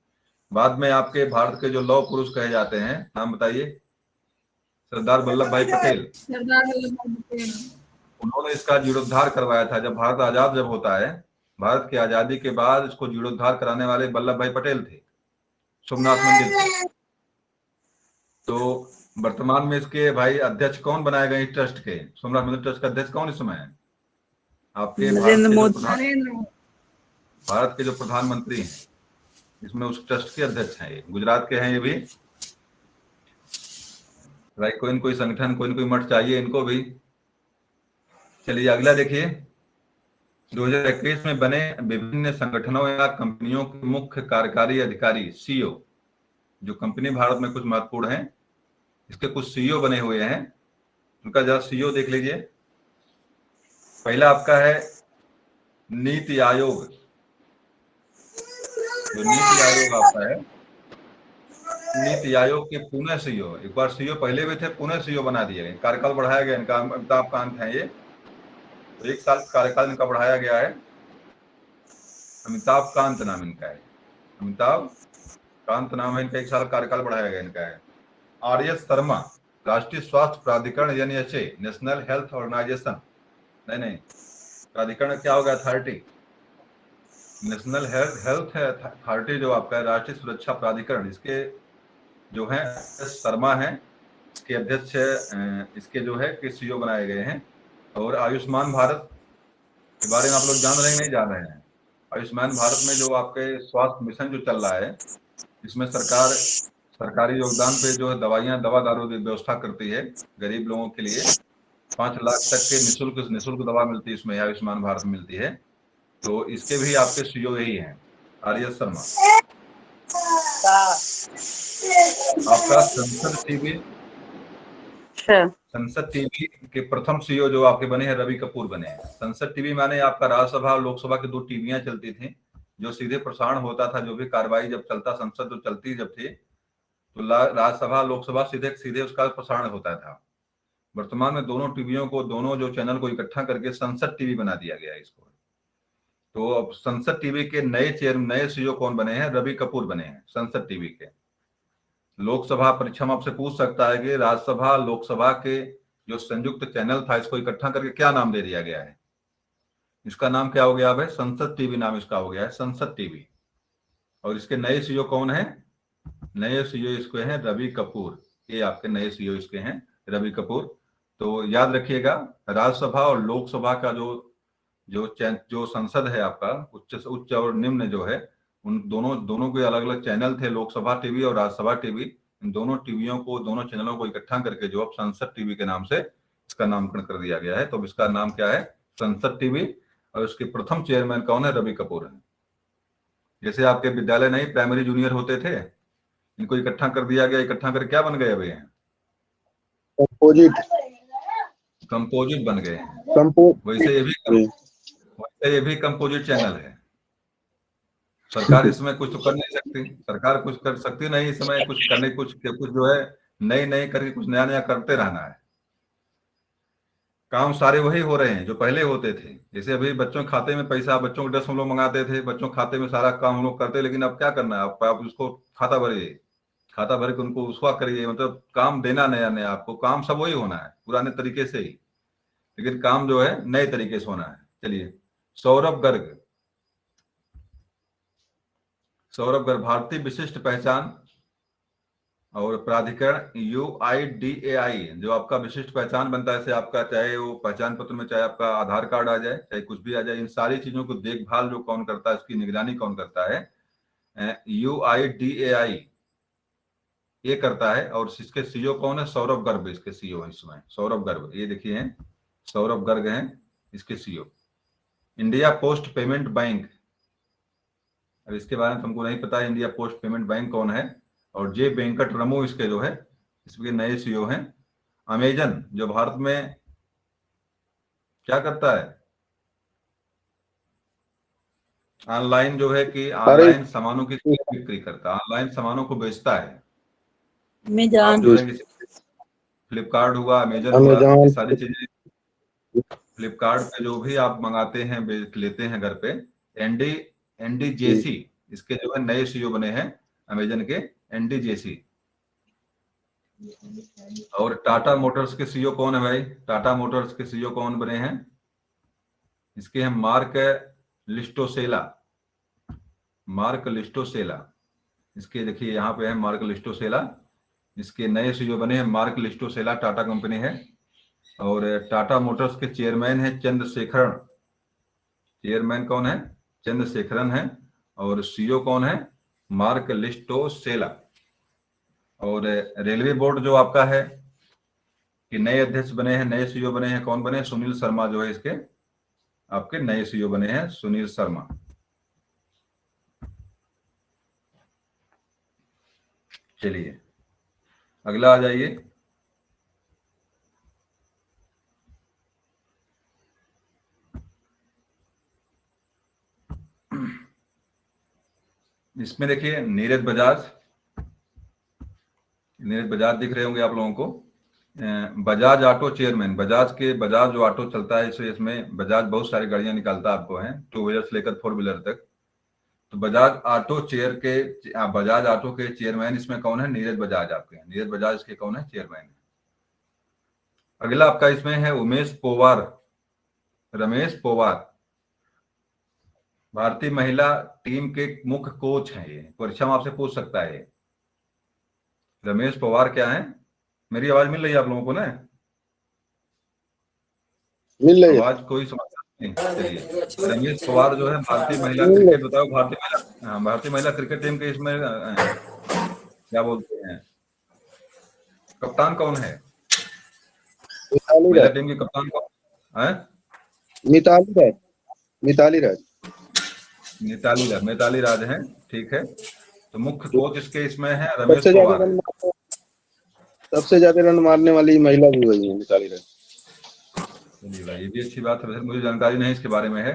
बाद में आपके भारत के जो लौह पुरुष कहे जाते हैं, नाम बताइए। सरदार वल्लभ भाई पटेल, सरदार वल्लभ भाई पटेल। उन्होंने इसका जीर्णोद्धार करवाया था। जब भारत आजाद जब होता है, भारत की आजादी के बाद इसको जीर्णोद्धार कराने वाले वल्लभ भाई पटेल थे, सोमनाथ मंदिर के। तो वर्तमान में इसके भाई अध्यक्ष कौन बनाए गए इस ट्रस्ट के? सोमनाथ मंदिर ट्रस्ट का अध्यक्ष कौन इस समय है? आपके भारत के जो प्रधानमंत्री हैं, इसमें उस ट्रस्ट के अध्यक्ष हैं, ये गुजरात के हैं ये भी। भाई कोई न कोई संगठन, कोई न कोई मठ चाहिए इनको भी। चलिए अगला देखिए। 2021 में बने विभिन्न संगठनों या कंपनियों के मुख्य कार्यकारी अधिकारी, सीईओ। जो कंपनी भारत में कुछ महत्वपूर्ण है, इसके कुछ सीईओ बने हुए हैं, उनका जरा सीईओ देख लीजिए। पहला आपका है नीति आयोग। जो नीति आयोग आपका है, नीति आयोग के पुणे सीईओ, एक बार सीईओ पहले भी थे, पुणे सीईओ बना दिए गए, कार्यकाल बढ़ाया गया इनका। अमिताभ कांत है ये, तो 1 साल कार्यकाल इनका बढ़ाया गया है। अमिताभ कांत नाम इनका है, अमिताभ कांत नाम है इनका, 1 साल कार्यकाल बढ़ाया गया इनका है। आर.एस. शर्मा, राष्ट्रीय स्वास्थ्य प्राधिकरण यानी एनएचए, नेशनल हेल्थ ऑर्गेनाइजेशन, नहीं प्राधिकरण क्या होगा? अथॉरिटी, नेशनल हेल्थ अथॉरिटी जो आपका है, राष्ट्रीय सुरक्षा प्राधिकरण, इसके जो है शर्मा है, इसके अध्यक्ष इसके जो है कि सीईओ बनाए गए हैं। और आयुष्मान भारत के बारे में आप लोग जान रहे हैं नहीं जान रहे हैं? आयुष्मान भारत में जो आपके स्वास्थ्य मिशन जो चल रहा है, इसमें सरकार सरकारी योगदान पे जो है दवा दारू की व्यवस्था करती है गरीब लोगों के लिए। 5 लाख तक के निःशुल्क दवा मिलती है इसमें, आयुष्मान भारत मिलती है। तो इसके भी आपके सीईओ यही हैं, आर.एस. शर्मा। आपका संसद टीवी के प्रथम सीईओ जो आपके बने हैं, रवि कपूर बने हैं। संसद टीवी माने आपका राज्यसभा और लोकसभा की 2 टीवियां चलती थी, जो सीधे प्रसारण होता था। जो भी कार्रवाई जब चलता, संसद जो चलती जब थी, तो राज्यसभा लोकसभा सीधे उसका प्रसारण होता था। वर्तमान में दोनों टीवियों को, दोनों जो चैनल को इकट्ठा करके संसद टीवी बना दिया गया है इसको। तो अब संसद टीवी के नए सीईओ कौन बने हैं? रवि कपूर बने हैं संसद टीवी के। लोकसभा परीक्षा में आपसे पूछ सकता है कि राज्यसभा लोकसभा के जो संयुक्त चैनल था, इसको इकट्ठा करके क्या नाम दे दिया गया है? इसका नाम क्या हो गया? अब संसद टीवी नाम इसका हो गया है, संसद टीवी। और इसके नए सीईओ कौन है? नए सीईओ इसके हैं रवि कपूर। ये आपके नए सीईओ इसके हैं रवि कपूर। तो याद रखिएगा, राज्यसभा और लोकसभा का जो संसद है आपका, उच्च और निम्न जो है, उन दोनों के अलग अलग चैनल थे, लोकसभा टीवी और राज्यसभा टीवी। इन दोनों टीवियों को, दोनों चैनलों को इकट्ठा करके जो अब संसद टीवी के नाम से इसका नामकरण कर दिया गया है। तो इसका नाम क्या है? संसद टीवी। और इसके प्रथम चेयरमैन कौन है? रवि कपूर है। जैसे आपके विद्यालय नहीं, प्राइमरी जूनियर होते थे, इनको इकट्ठा कर दिया गया। इकट्ठा कर क्या बन गए? अब ये कंपोजिट बन गए हैं। वैसे ये भी कंपोजिट चैनल है। सरकार इसमें कुछ तो कर नहीं सकती, सरकार कुछ कर सकती नहीं इस समय, कुछ जो है नई करके कुछ नया करते रहना है। काम सारे वही हो रहे हैं जो पहले होते थे। जैसे अभी बच्चों खाते में पैसा, बच्चों को ड्रेस हम लोग मंगाते थे, बच्चों खाते में सारा काम हम लोग करते, लेकिन अब क्या करना है? आप उसको खाता भरिए, खाता भर के उनको उसका करिए, मतलब काम देना नया आपको। काम सब वही होना है पुराने तरीके से ही, लेकिन काम जो है नए तरीके से होना है। चलिए, सौरभ गर्ग भारतीय विशिष्ट पहचान और प्राधिकरण UIDAI, जो आपका विशिष्ट पहचान बनता है, जैसे आपका चाहे वो पहचान पत्र में चाहे आपका आधार कार्ड आ जाए, चाहे कुछ भी आ जाए, इन सारी चीजों को देखभाल जो कौन करता है, इसकी निगरानी कौन करता है? UIDAI ये करता है। और इसके सीईओ कौन है? सौरभ गर्ग इसके सीईओ है इस समय, सौरभ गर्ग। ये देखिए हैं, सौरभ गर्ग हैं इसके CEO. India post payment bank, अब इसके बारे में तुमको नहीं पता है इंडिया पोस्ट पेमेंट बैंक कौन है। और जे वेंकट रमू इसके जो है, इसके नए सीईओ हैं। अमेजन जो भारत में क्या करता है? ऑनलाइन जो है कि अरे ऑनलाइन सामानों की बिक्री करता है, ऑनलाइन सामानों को बेचता है। आप अमेजॉन। जो है कि फ्लिपकार्ट हुआ, अमेजन हुआ, ये अमेजॉन। सारी चीजें फ्लिपकार्ट पे जो भी आप मंगाते हैं लेते हैं घर पे। एनडी एनडी जेसी इसके जो है नए सीईओ बने हैं अमेजन के, एनडी जेसी। और टाटा मोटर्स के सीईओ कौन है भाई? टाटा मोटर्स के सीईओ कौन बने हैं? इसके हैं मार्क लिस्टोसेला। मार्क लिस्टोसेला, इसके देखिए यहाँ पे है मार्क लिस्टोसेला। इसके नए सीईओ बने हैं मार्क लिस्टोसेला, टाटा कंपनी है। और टाटा मोटर्स के चेयरमैन है चंद्रशेखरन। चेयरमैन कौन है? चंद्रशेखरन है। और सीईओ कौन है? मार्क लिस्टोसेला। और रेलवे बोर्ड जो आपका है कि नए अध्यक्ष बने हैं, नए सीईओ बने हैं, कौन बने हैं? सुनील शर्मा जो है इसके आपके नए सीईओ बने हैं, सुनील शर्मा। चलिए अगला आ जाइए। इसमें देखिए नीरज बजाज। नीरज बजाज दिख रहे होंगे आप लोगों को। बजाज ऑटो चेयरमैन, बजाज जो ऑटो चलता है, इसमें बजाज बहुत सारी गाड़ियां निकालता आपको है, 2 व्हीलर से लेकर 4 व्हीलर तक। तो बजाज ऑटो के चेयरमैन इसमें कौन है? नीरज बजाज आपके हैं। नीरज बजाज इसके कौन है? चेयरमैन। अगला आपका इसमें है उमेश पोवार, रमेश पोवार। भारतीय महिला टीम के मुख्य कोच हैं, ये परीक्षा में आपसे पूछ सकता है। रमेश पवार क्या है? मेरी आवाज मिल रही है आप लोगों को ना? मिल रही है। आवाज कोई समस्या नहीं? चलिए, रमेश पवार जो है भारतीय महिला मिल क्रिकेट, रही। बताओ भारतीय महिला क्रिकेट टीम के इसमें क्या बोलते हैं, कप्तान कौन है? मिताली महिला राज। टीम की कप्तान कौन है? मिताली राज। मिताली राज। मिताली राज है, ठीक है। तो मुख्य कोच इसके इसमें है रमेश सबसे ज्यादा पवार है। रन सबसे ज्यादा रन मारने वाली महिला भी वही है, मिताली राज। चलिए भाई, ये भी अच्छी बात है। वैसे मुझे जानकारी नहीं इसके बारे में है,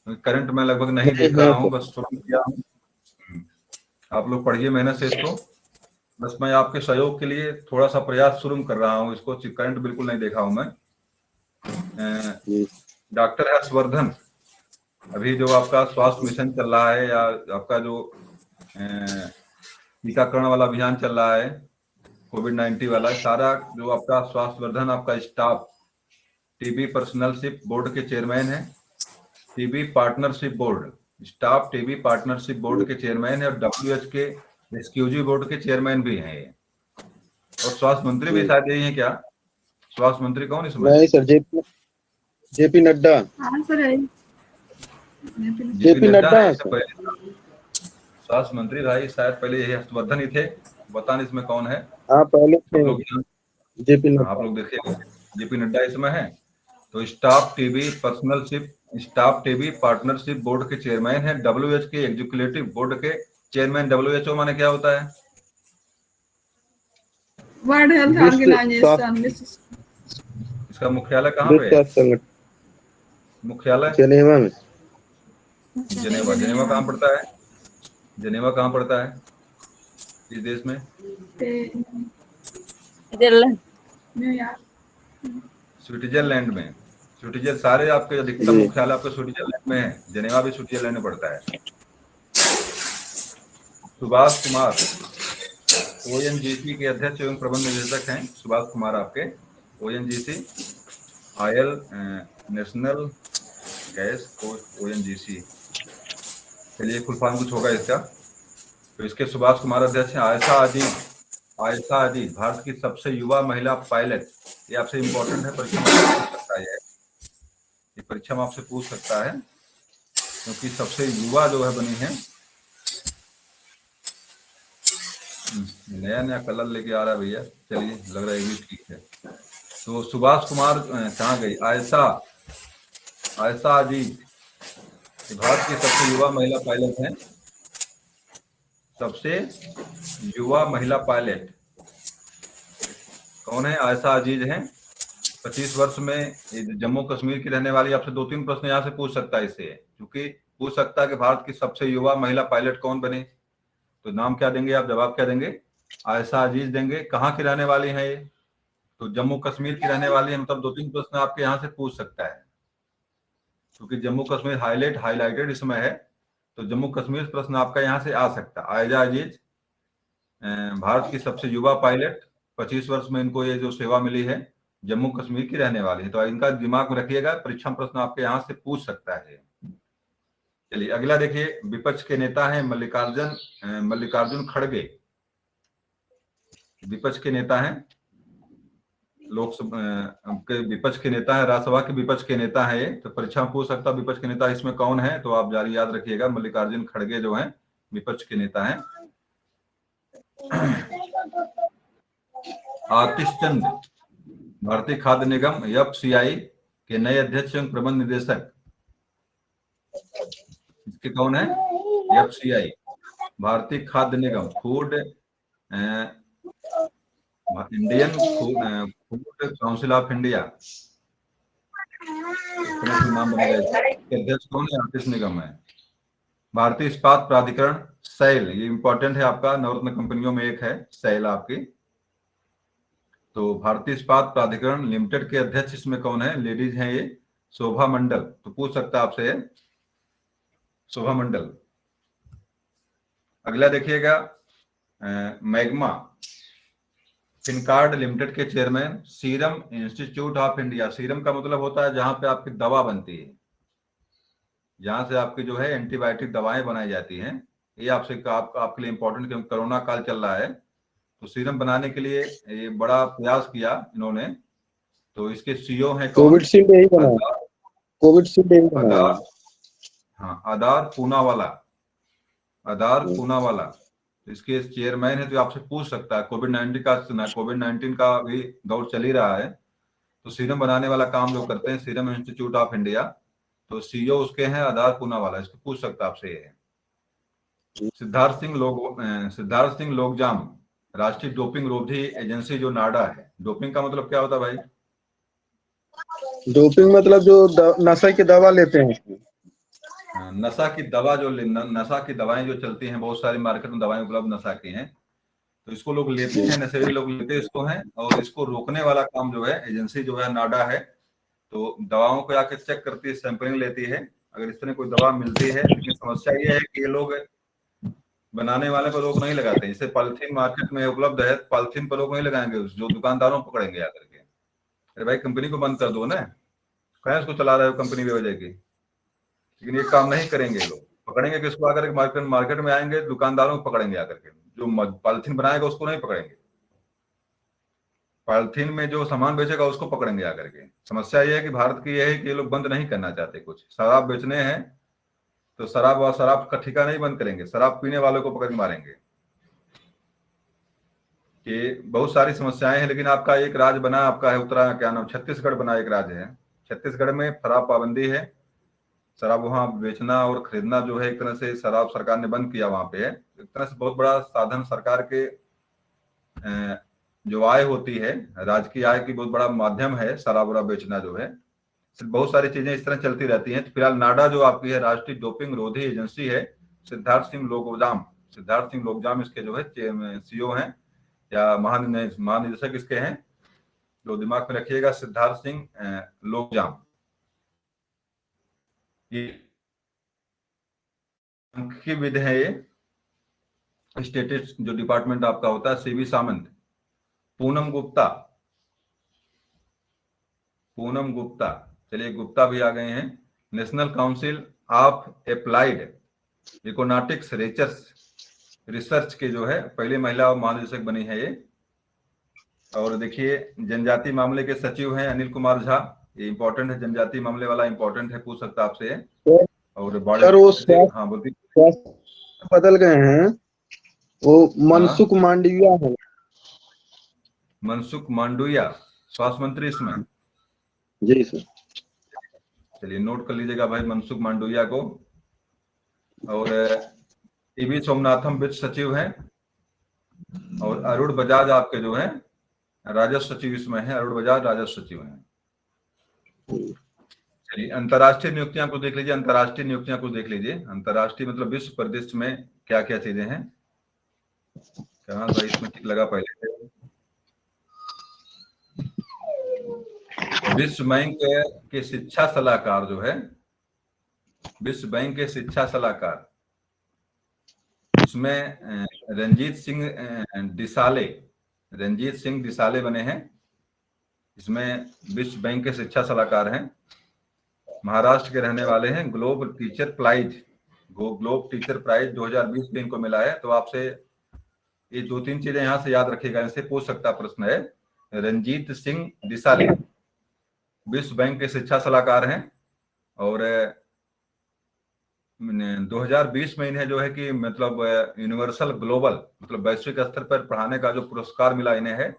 करंट मैं लगभग नहीं नहीं देख है रहा तो। हूँ, बस शुरू किया हूँ। आप लोग पढ़िए मेहनत से इसको। बस मैं आपके सहयोग के लिए थोड़ा सा प्रयास शुरू कर रहा हूँ इसको। करंट बिल्कुल नहीं देखा हूँ मैं। डॉक्टर हर्षवर्धन, अभी जो आपका स्वास्थ्य मिशन चल रहा है, या आपका जो टीकाकरण वाला अभियान चल रहा है, कोविड-19 वाला, सारा जो आपका स्वास्थ्यवर्धन आपका स्टाफ टीबी पर्सनलशिप बोर्ड के चेयरमैन है। TB partnership board, staff TB partnership board के चेयरमैन है, और डब्ल्यूएच के एक्सक्लूसिव बोर्ड के चेयरमैन भी हैं। और स्वास्थ्य मंत्री भी शायद यही है क्या? स्वास्थ्य मंत्री कौन इसमें? नहीं सर, जेपी नड्डा। हाँ सर है। जेपी नड्डा नड्डा है है इससे सर। पहले। स्वास्थ्य मंत्री भाई शायद पहले यही हर्षवर्धन ही थे, पता नहीं इसमें कौन है। हाँ पहले आप थे लोग जेपी आप नड्डा। लोग देखिए, जेपी नड्डा इसमें है। तो स्टाफ टीबी पार्टनरशिप बोर्ड के चेयरमैन है। डब्ल्यूएच के एग्जीक्यूटिव बोर्ड के चेयरमैन, डब्ल्यूएचओ माने क्या होता है? वर्ल्ड हेल्थ विश्व ऑर्गेनाइजेशन। इसका मुख्यालय कहाँ पे विश्व है? स्वास्थ्य संगठन मुख्यालय जेनेवा में। जेनेवा। जेनेवा कहाँ पड़ता है? जेनेवा कहाँ पड़ता है इस देश में? स्विट्जरलैंड। न्यूयॉर्क। स्विट्जरलैंड में। स्विट्जरलैंड, सारे आपके अधिकतम जी। मुख्यालय आपके स्विट्जरलैंड में है। जेनेवा भी स्विट्जरलैंड में पड़ता है। सुभाष कुमार ओएनजीसी के अध्यक्ष एवं प्रबंध निदेशक हैं। सुभाष कुमार आपके ONGC, oil national gas coast, ONGC. चलिए फुल फॉर्म कुछ होगा इसका। तो इसके सुभाष कुमार अध्यक्ष हैं। आयशा अजीज भारत की सबसे युवा महिला पायलट। ये आपसे इंपॉर्टेंट है, परीक्षा में पूछ सकता है। ये परीक्षा में आपसे पूछ सकता है, क्योंकि सबसे युवा जो है बनी है। नया नया कलर लेके आ रहा है भैया। चलिए, लग रहा है ये भी ठीक है। तो सुभाष कुमार कहाँ गई? आयशा अजीज भारत की सबसे युवा महिला पायलट हैं। सबसे युवा महिला पायलट कौन है? आयशा अजीज हैं। 25 वर्ष में, जम्मू कश्मीर की रहने वाली। आपसे 2-3 प्रश्न यहाँ से पूछ सकता है इससे, क्योंकि पूछ सकता है कि भारत की सबसे युवा महिला पायलट कौन बने, तो नाम क्या देंगे आप, जवाब क्या देंगे, आयशा अजीज देंगे। कहाँ की रहने वाली है ये, तो जम्मू कश्मीर की रहने वाली है। मतलब 2-3 प्रश्न आपके यहाँ से पूछ सकता है, क्योंकि जम्मू कश्मीर हाईलाइटेड इसमें है, तो जम्मू कश्मीर प्रश्न आपका यहाँ से आ सकता है। आयशा अजीज भारत की सबसे युवा पायलट, 25 वर्ष में इनको ये जो सेवा मिली है, जम्मू कश्मीर की रहने वाली है। तो इनका दिमाग में रखिएगा, परीक्षा प्रश्न आपके यहाँ से पूछ सकता है। चलिए अगला देखिए, विपक्ष के नेता हैं मल्लिकार्जुन खड़गे। विपक्ष के नेता हैं, लोकसभा के विपक्ष के नेता है, राज्यसभा के विपक्ष के नेता है ये, तो परीक्षा में पूछ सकता है विपक्ष के नेता इसमें कौन है, तो आप जारी याद रखिएगा, मल्लिकार्जुन खड़गे जो है विपक्ष के नेता हैं। आतिश चंद भारतीय खाद्य निगम एफसीआई के नए अध्यक्ष एवं प्रबंध निदेशक, इसके कौन है, एफसीआई भारतीय खाद्य निगम, food Indian food council of India, नाम बना अध्यक्ष कौन है, आतिश निगम है। भारतीय इस्पात प्राधिकरण सैल, ये इंपॉर्टेंट है आपका, नवरत्न कंपनियों में एक है सैल आपकी। तो भारतीय इस्पात प्राधिकरण लिमिटेड के अध्यक्ष इसमें कौन है, लेडीज हैं ये, शोभा मंडल। तो पूछ सकता है आपसे शोभा मंडल। अगला देखिएगा, मैग्मा फिनकार्ड लिमिटेड के chairman, serum institute of India. Serum का मतलब होता है जहां पे आपकी दवा बनती है, जहां से आपकी जो है एंटीबायोटिक दवाएं बनाई जाती हैं। ये आपके लिए इंपॉर्टेंट, क्योंकि कोरोना काल चल रहा है, तो सीरम बनाने के लिए ये बड़ा प्रयास किया इन्होंने। तो इसके सीईओ हैं कौन, कोविडशील्ड यही बना, कोविडशील्ड यही बना, हाँ आधार पूनावाला इसके चेयरमैन है। तो आपसे पूछ सकता है, कोविड-19 का भी दौर चल ही रहा है, तो सीरम बनाने वाला काम जो करते हैं सीरम इंस्टीट्यूट ऑफ इंडिया, तो सीईओ उसके हैं आधार पूनावाला, इसको पूछ सकता है आपसे ये। सिद्धार्थ सिंह लोकजाम राष्ट्रीय डोपिंग रोधी एजेंसी जो नाडा है। डोपिंग का मतलब क्या होता है भाई, डोपिंग मतलब जो नशा की दवा लेते हैं, नशा की दवाएं जो चलती हैं, बहुत सारी मार्केट में दवाएं उपलब्ध नशा की हैं, तो इसको लोग लेते हैं, नशेड़ी लोग लेते इसको हैं, और इसको रोकने वाला काम जो है एजेंसी जो है नाडा है। तो दवाओं को आके चेक करती है, सैंपलिंग लेती है, अगर इस तरह कोई दवा मिलती है। लेकिन समस्या ये है कि ये लोग बनाने वाले पर रोक नहीं लगाते। जैसे पॉलिथीन मार्केट में उपलब्ध है, पॉलिथीन पर रोक नहीं लगाएंगे, जो दुकानदारों को पकड़ेंगे आकर के, अरे भाई कंपनी को बंद कर दो ना, कहीं उसको चला रहे हो कंपनी बेवजह की। लेकिन ये काम नहीं करेंगे लोग, पकड़ेंगे किसको आकर के, मार्केट में आएंगे दुकानदारों को पकड़ेंगे आकर के, जो पॉलिथीन बनाएगा उसको नहीं पकड़ेंगे, पॉलिथीन में जो सामान बेचेगा उसको पकड़ेंगे आकर के। समस्या ये है कि भारत की यह है कि ये लोग बंद नहीं करना चाहते। कुछ शराब बेचने हैं तो शराब का ठेका नहीं बंद करेंगे, शराब पीने वालों को पकड़ के मारेंगे। कि बहुत सारी समस्याएं हैं। लेकिन आपका एक राज्य बना, आपका है उत्तरा, क्या नाम, छत्तीसगढ़ बना एक राज्य है, छत्तीसगढ़ में शराब पाबंदी है, शराब वहां बेचना और खरीदना जो है एक तरह से शराब सरकार ने बंद किया वहां पे है। एक तरह से बहुत बड़ा साधन सरकार के जो आय होती है, राज्य की आय की बहुत बड़ा माध्यम है शराब वराब बेचना जो है। बहुत सारी चीजें इस तरह चलती रहती हैं। तो फिलहाल नाडा जो आपकी है राष्ट्रीय डोपिंग रोधी एजेंसी है, सिद्धार्थ सिंह लोकजाम इसके जो है सीईओ हैं या महानिदेशक इसके हैं, जो दिमाग में रखिएगा, सिद्धार्थ सिंह लोकजाम। की विधि है ये, स्टेटिस्ट जो डिपार्टमेंट आपका होता है, सीवी सामंत, पूनम गुप्ता, चलिए गुप्ता भी आ गए हैं। National council of applied economics research के जो है पहले महिला महानिदेशक बनी है ये। और देखिए जनजाति मामले के सचिव हैं अनिल कुमार झा, ये इंपॉर्टेंट है, जनजाति मामले वाला इंपॉर्टेंट है, पूछ सकता आपसे। और हाँ बोलती बदल गए हैं, वो मनसुख मांडविया है, मनसुख मांडविया स्वास्थ्य मंत्री इसमें। जी सर, चलिए नोट कर लीजिएगा भाई मनसुख मांडविया को। और टीवी सोमनाथम वित्त सचिव हैं, और अरुण बजाज आपके जो है राजस्व सचिव इसमें है, अरुण बजाज राजस्व सचिव हैं। चलिए अंतर्राष्ट्रीय नियुक्तियां को देख लीजिए। अंतर्राष्ट्रीय नियुक्तियां को देख लीजिए। अंतर्राष्ट्रीय मतलब विश्व परिदृश्य में क्या क्या चीजें हैं। कहाँ भाई इसमें टिक लगा पहले से। विश्व बैंक के शिक्षा सलाहकार जो है, विश्व बैंक के शिक्षा सलाहकार, उसमें रंजीत सिंह डिसाले बने हैं। इसमें विश्व बैंक के शिक्षा सलाहकार हैं, महाराष्ट्र के रहने वाले हैं। ग्लोब टीचर प्राइज 2020 में इनको मिला है। तो आपसे ये 2-3 चीजें यहां से याद रखिएगा, इनसे पूछ सकता प्रश्न है। रंजीत सिंह डिसाले विश्व बैंक के शिक्षा सलाहकार हैं और 2020 में इन्हें जो है कि मतलब यूनिवर्सल ग्लोबल मतलब वैश्विक स्तर पर पढ़ाने का जो पुरस्कार मिला इन्हें है।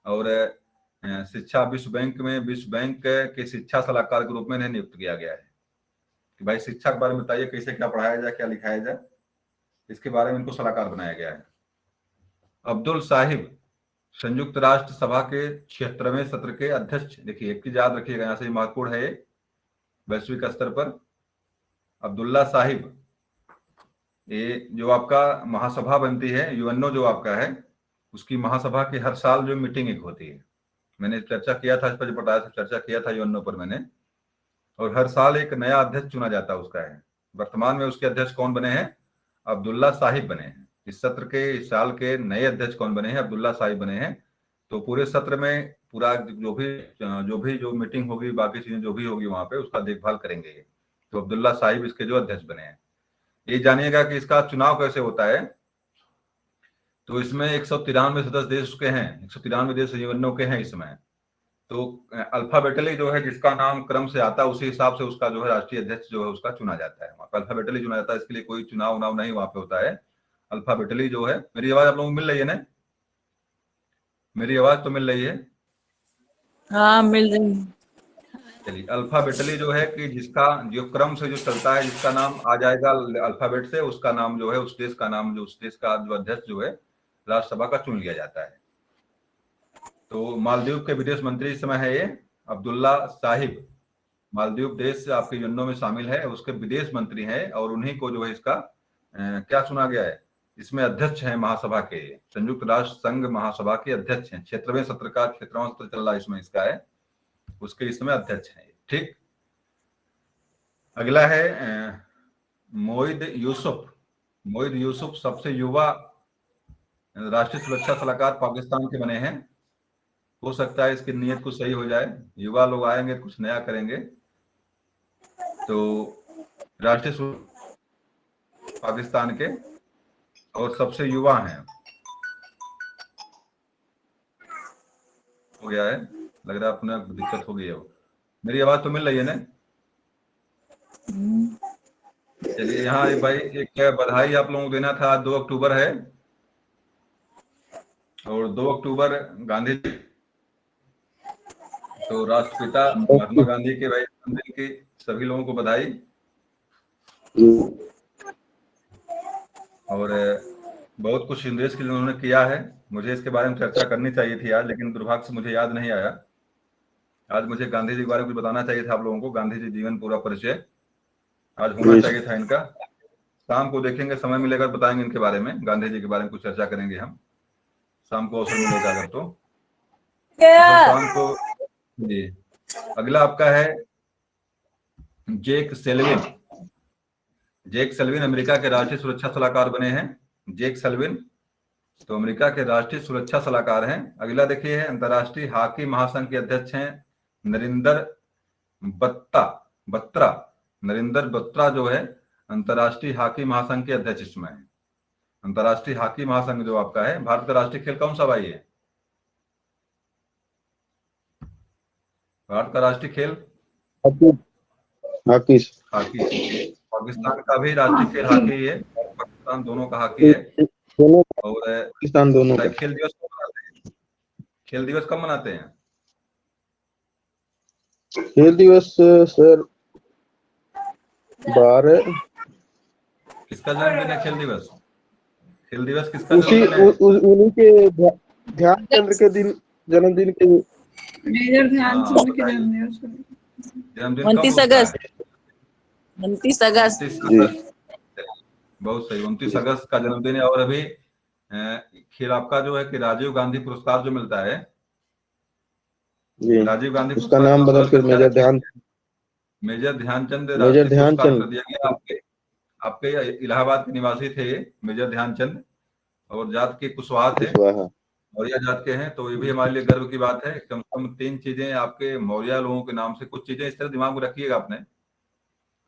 और शिक्षा विश्व बैंक में विश्व बैंक के शिक्षा सलाहकार के रूप में इन्हें नियुक्त किया गया है कि भाई शिक्षा के बारे में बताइए, कैसे क्या पढ़ाया जाए, क्या लिखाया जाए, इसके बारे में इनको सलाहकार बनाया गया है। अब्दुल साहिब संयुक्त राष्ट्र सभा के 76वें सत्र के अध्यक्ष। देखिए एक चीज याद रखिएगा, यहाँ से महत्वपूर्ण है वैश्विक स्तर पर। अब्दुल्ला साहिब, ये जो आपका महासभा बनती है यूएनओ जो आपका है, उसकी महासभा की हर साल जो मीटिंग एक होती है, मैंने चर्चा किया था इस पर, जो बताया था चर्चा किया था यूएनओ पर मैंने। और हर साल एक नया अध्यक्ष चुना जाता है उसका है। वर्तमान में उसके अध्यक्ष कौन बने हैं? अब्दुल्ला साहिब बने हैं। इस सत्र के इस साल के नए अध्यक्ष कौन बने हैं? अब्दुल्ला साहिब बने हैं। तो पूरे सत्र में पूरा जो मीटिंग होगी, बाकी चीजें जो भी होगी वहां पे, उसका देखभाल करेंगे ये। तो अब्दुल्ला साहिब इसके जो अध्यक्ष बने हैं। ये जानिएगा कि इसका चुनाव कैसे होता है। तो इसमें 193 सदस्य देश के हैं, 193 देश यूएनओ के हैं इसमें। तो अल्फाबेटली जो है जिसका नाम क्रम से आता है उसी हिसाब से उसका जो है राष्ट्रीय अध्यक्ष जो है उसका चुना जाता है। अल्फाबेटली चुना जाता है, इसके लिए कोई चुनाव नहीं वहां पे होता है। अल्फाबेटली जो है। मेरी आवाज आप लोगों को मिल रही है ना? मेरी आवाज तो मिल रही है? हाँ मिल रही है। चलिए अल्फाबेटली जो है कि जिसका जो क्रम से जो चलता है, जिसका नाम आ जाएगा अल्फाबेट से, उसका नाम जो है उस देश का नाम, जो उस देश का जो अध्यक्ष जो है राज्यसभा का चुन लिया जाता है। तो मालदीव के विदेश मंत्री इस समय है ये अब्दुल्ला साहिब। मालदीव देश आपके यूएनओ में शामिल है, उसके विदेश मंत्री हैं और उन्हीं को जो है इसका क्या चुना गया है। इसमें अध्यक्ष हैं महासभा के, संयुक्त राष्ट्र संघ महासभा के अध्यक्ष हैं। 76वें सत्र चल रहा है इसमें इसका है, उसके इसमें अध्यक्ष हैं। ठीक, अगला है मोइद यूसुफ सबसे युवा राष्ट्रीय सुरक्षा सलाहकार पाकिस्तान के बने हैं। हो सकता है इसकी नीयत कुछ सही हो जाए, युवा लोग आएंगे कुछ नया करेंगे। तो राष्ट्रीय पाकिस्तान के और सबसे युवा हैं। हो गया है, लग रहा है अपने दिक्कत हो गई है। मेरी आवाज तो मिल रही है ना? चलिए यहाँ भाई एक बधाई आप लोगों को देना था। 2 अक्टूबर है और 2 अक्टूबर गांधी जी, तो राष्ट्रपिता महात्मा गांधी के भाई जन्मदिन की सभी लोगों को बधाई। और बहुत कुछ संदेश के लिए उन्होंने किया है। मुझे इसके बारे में चर्चा करनी चाहिए थी आज, लेकिन दुर्भाग्य से मुझे याद नहीं आया। आज मुझे गांधी जी के बारे में कुछ बताना चाहिए था आप लोगों को। गांधी जी जीवन पूरा परिचय आज होना चाहिए था इनका। शाम को देखेंगे, समय मिलेगा बताएंगे इनके बारे में, गांधी जी के बारे में कुछ चर्चा करेंगे हम, शाम को अवसर मिलेगा अगर तो शाम को। जी, अगला आपका है जेक सेल्विन अमेरिका के राष्ट्रीय सुरक्षा सलाहकार बने हैं। जेक सेल्विन तो अमेरिका के राष्ट्रीय सुरक्षा सलाहकार हैं। अगला देखिए है अंतर्राष्ट्रीय हॉकी महासंघ के अध्यक्ष हैं नरेंद्र बत्रा जो है अंतर्राष्ट्रीय हॉकी महासंघ के अध्यक्ष इसमें है। अंतर्राष्ट्रीय हॉकी महासंघ जो आपका है, भारत का राष्ट्रीय खेल कौन सा भाई है? भारत का राष्ट्रीय खेल हॉकी। पाकिस्तान का भी राष्ट्रीय खेल हॉकी है, पाकिस्तान दोनों का हॉकी है। और पाकिस्तान दोनों का। खेल दिवस कब मनाते हैं? खेल दिवस कब मनाते हैं? खेल दिवस सर 12। किसका जन्मदिन है? खेल दिवस किसका जन्मदिन है? उन्हीं के ध्यानचंद्र के दिन, जन्मदिन के। मेजर ध्यानचंद के जन्मदिन। जन्मदिन कब 29 उसका अगस्त है? 29 अगस्त 29 जी अगस्त बहुत सही, 29 अगस्त का जन्मदिन है। और अभी खेल आपका जो है कि राजीव गांधी पुरस्कार जो मिलता है, जी, राजीव गांधी उसका पुरस्कार नाम बदल कर मेजर ध्यानचंद मेजर राष्ट्रीय पुरस्कार कर ध्यानचंद। दिया गया। आपके आपके इलाहाबाद के निवासी थे ये मेजर ध्यानचंद, और जात के कुशवाहा थे, कुशवाहा। मौर्य जात के हैं। तो ये भी हमारे लिए गर्व की बात है। कम से कम 3 चीजें आपके मौर्य लोगों के नाम से, कुछ चीजें इस तरह दिमाग में रखिएगा आपने।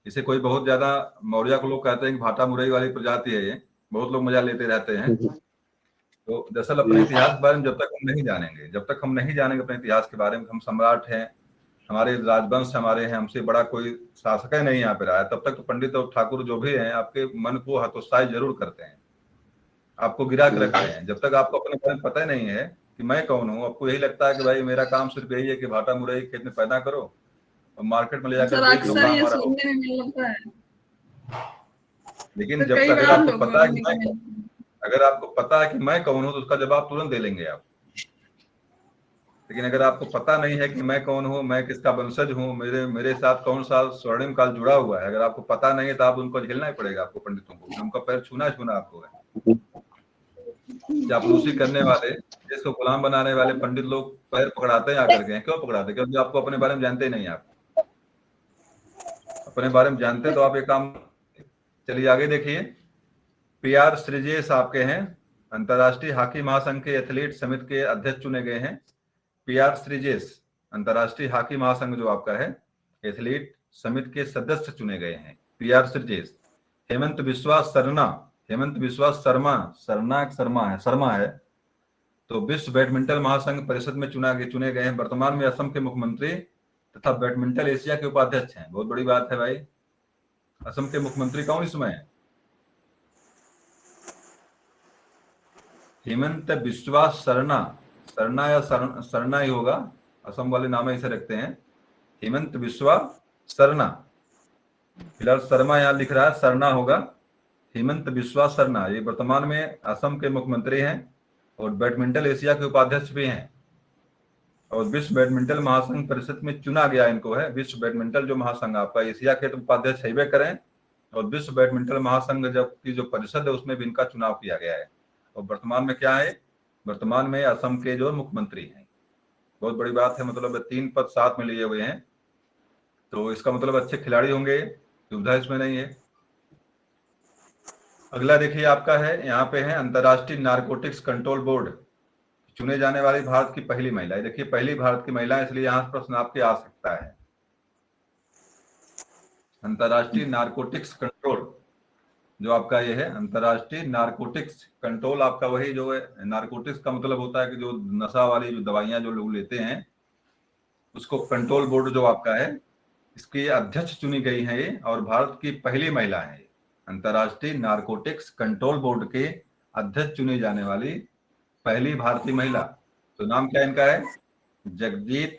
इसे कोई बहुत ज्यादा, मौर्य को लोग कहते हैं कि भाटा मुरई वाली प्रजाति है ये, बहुत लोग मजा लेते रहते हैं। तो दरअसल अपने जी इतिहास के बारे में जब तक हम नहीं जानेंगे, जब तक हम नहीं जानेंगे अपने इतिहास के बारे में, हम सम्राट हैं, हमारे राजवंश हमारे हैं, हमसे बड़ा कोई शासक है नहीं यहाँ पे रहा है, तब तक तो पंडित और ठाकुर जो भी हैं आपके मन को हतोत्साहित जरूर करते हैं, आपको गिरा के रखते हैं। जब तक आपको अपने बारे में पता ही नहीं है कि मैं कौन हूँ, आपको यही लगता है कि भाई मेरा काम सिर्फ यही है कि भाटा मुरई खेत में पैदा करो और मार्केट में ले जाकर सर बेच लो, अक्सर काम ये हमारा हो। सुनने में मिलता है। लेकिन तो जब तक कई अगर बार आपको लोगों पता है ने कि मैं, कहा, अगर आपको पता है कि मैं कौन हूँ तो उसका जवाब तुरंत दे लेंगे आप। लेकिन अगर आपको पता नहीं है कि मैं कौन हूँ, मैं किसका वंशज हूँ, मेरे मेरे साथ कौन सा स्वर्णिम काल जुड़ा हुआ है, अगर आपको पता नहीं है तो आप उनको झेलना ही पड़ेगा, आपको पंडितों को उनका पैर छूना छूना आपको है। चापलूसी करने वाले, देश को गुलाम बनाने वाले पंडित लोग पैर पकड़ाते हैं आकर के। क्यों पकड़ाते हैं? क्योंकि आपको अपने बारे में जानते ही नहीं। आप अपने बारे में जानते तो आप ये काम। चलिए आगे देखिए। PR श्रीजेश आपके हैं, अंतर्राष्ट्रीय हॉकी महासंघ के एथलीट समिति के अध्यक्ष चुने गए हैं। PR श्रीजेश अंतर्राष्ट्रीय हॉकी महासंघ जो आपका है, एथलीट समिति के सदस्य चुने गए हैं PR श्रीजेश। हेमंत बिस्वा शर्मा, हेमंत बिस्वा शर्मा, शर्मा है तो विश्व बैडमिंटन महासंघ परिषद में चुने गए हैं। वर्तमान में असम के मुख्यमंत्री तथा बैडमिंटन एशिया के उपाध्यक्ष हैं। बहुत बड़ी बात है भाई। असम के मुख्यमंत्री कौन इसमें है? हेमंत बिस्वा शर्मा, शर्मा या शर्मा ही होगा, असम वाले नाम ऐसे रखते हैं, हेमंत बिस्वा शर्मा। फिलहाल शर्मा यहाँ लिख रहा है, शर्मा होगा। हेमंत बिस्वा शर्मा ये वर्तमान में असम के मुख्यमंत्री हैं और बैडमिंटन एशिया के उपाध्यक्ष भी हैं। और विश्व बैडमिंटन महासंघ परिषद में चुना गया इनको है। विश्व बैडमिंटन जो महासंघ आपका एशिया के उपाध्यक्ष है करें, और विश्व बैडमिंटन महासंघ जब की जो परिषद है उसमें भी इनका चुनाव किया गया है। और वर्तमान में क्या है? वर्तमान में असम के जो मुख्यमंत्री हैं। बहुत बड़ी बात है, मतलब 3 पद साथ में लिए हुए हैं, तो इसका मतलब अच्छे खिलाड़ी होंगे, दुविधा इसमें नहीं है। अगला देखिए आपका है, यहाँ पे है अंतर्राष्ट्रीय नारकोटिक्स कंट्रोल बोर्ड, चुने जाने वाली भारत की पहली महिला। देखिए पहली भारत की महिला, इसलिए यहाँ प्रश्न आपके आ सकता है। अंतर्राष्ट्रीय नारकोटिक्स कंट्रोल जो आपका ये है, अंतर्राष्ट्रीय नारकोटिक्स कंट्रोल, आपका वही जो है, नारकोटिक्स का मतलब होता है कि जो नशा वाली जो दवाइयां जो लोग लेते हैं उसको कंट्रोल बोर्ड जो आपका है, इसकी अध्यक्ष चुनी गई है ये, और भारत की पहली महिला है। अंतर्राष्ट्रीय नारकोटिक्स कंट्रोल बोर्ड के अध्यक्ष चुनी जाने वाली पहली भारतीय महिला। तो नाम क्या इनका है? जगजीत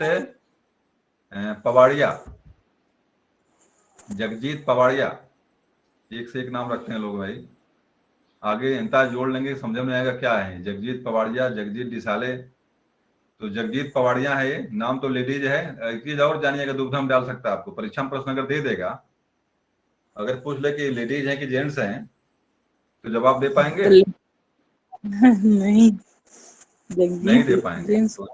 पवाड़िया, जगजीत पवाड़िया। एक से एक नाम रखते हैं लोग भाई, आगे इंता जोड़ लेंगे समझ में आएगा क्या है। जगजीत पवाड़िया, जगजीत डिसाले, तो जगजीत पवाड़िया है ये। नाम तो लेडीज है। एक चीज और जानिएगा, दुविधा में डाल सकता है आपको, परीक्षा में प्रश्न अगर दे देगा, अगर पूछ ले कि लेडीज है कि जेंट्स हैं, तो जवाब दे पाएंगे? नहीं नहीं दे पाएंगे। तो